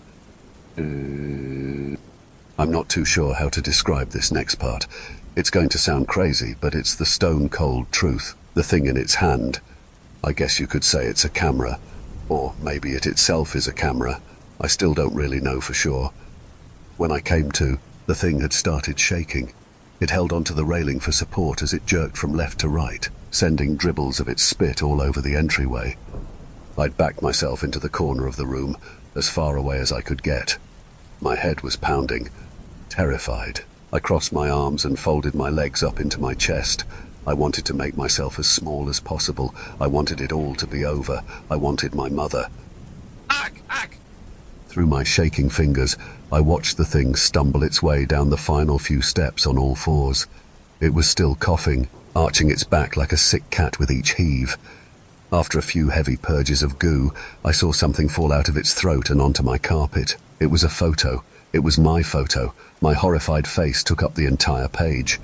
I'm not too sure how to describe this next part. It's going to sound crazy, but it's the stone-cold truth. The thing in its hand. I guess you could say it's a camera. Or maybe it itself is a camera. I still don't really know for sure. When I came to, the thing had started shaking. It held onto the railing for support as it jerked from left to right, sending dribbles of its spit all over the entryway. I'd backed myself into the corner of the room, as far away as I could get. My head was pounding. Terrified, I crossed my arms and folded my legs up into my chest. I wanted to make myself as small as possible. I wanted it all to be over. I wanted my mother.
Ack! Ack!
Through my shaking fingers, I watched the thing stumble its way down the final few steps on all fours. It was still coughing, arching its back like a sick cat with each heave. After a few heavy purges of goo, I saw something fall out of its throat and onto my carpet. It was a photo. It was my photo. My horrified face took up the entire page.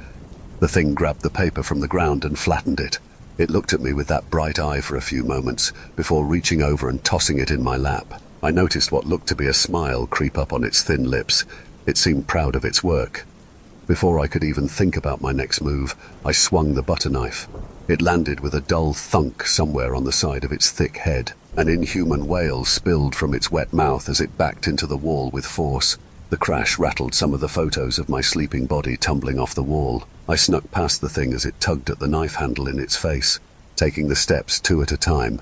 The thing grabbed the paper from the ground and flattened it. It looked at me with that bright eye for a few moments, before reaching over and tossing it in my lap. I noticed what looked to be a smile creep up on its thin lips. It seemed proud of its work. Before I could even think about my next move, I swung the butter knife. It landed with a dull thunk somewhere on the side of its thick head. An inhuman wail spilled from its wet mouth as it backed into the wall with force. The crash rattled some of the photos of my sleeping body tumbling off the wall. I snuck past the thing as it tugged at the knife handle in its face, taking the steps 2 at a time.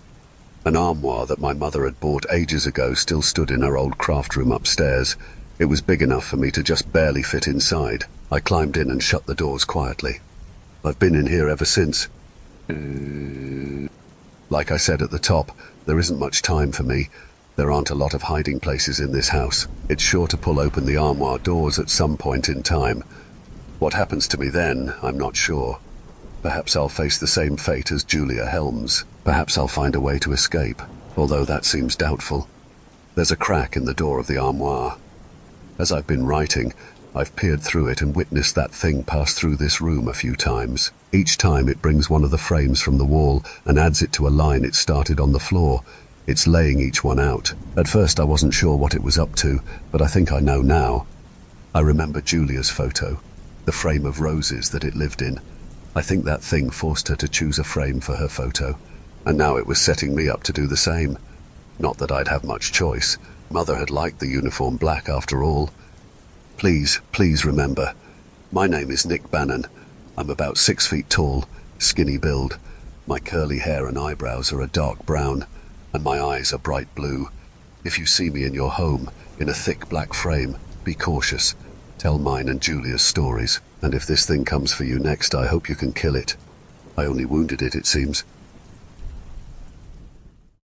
An armoire that my mother had bought ages ago still stood in her old craft room upstairs. It was big enough for me to just barely fit inside. I climbed in and shut the doors quietly. I've been in here ever since. Like I said at the top, there isn't much time for me. There aren't a lot of hiding places in this house. It's sure to pull open the armoire doors at some point in time. What happens to me then, I'm not sure. Perhaps I'll face the same fate as Julia Helms. Perhaps I'll find a way to escape, although that seems doubtful. There's a crack in the door of the armoire. As I've been writing, I've peered through it and witnessed that thing pass through this room a few times. Each time it brings one of the frames from the wall and adds it to a line it started on the floor. It's laying each one out. At first I wasn't sure what it was up to, but I think I know now. I remember Julia's photo, the frame of roses that it lived in. I think that thing forced her to choose a frame for her photo, and now it was setting me up to do the same. Not that I'd have much choice. Mother had liked the uniform black after all. Please, please remember, my name is Nick Bannon. I'm about 6 feet tall, skinny build. My curly hair and eyebrows are a dark brown, and my eyes are bright blue. If you see me in your home, in a thick black frame, be cautious. Tell mine and Julia's stories, and if this thing comes for you next, I hope you can kill it. I only wounded it, it seems.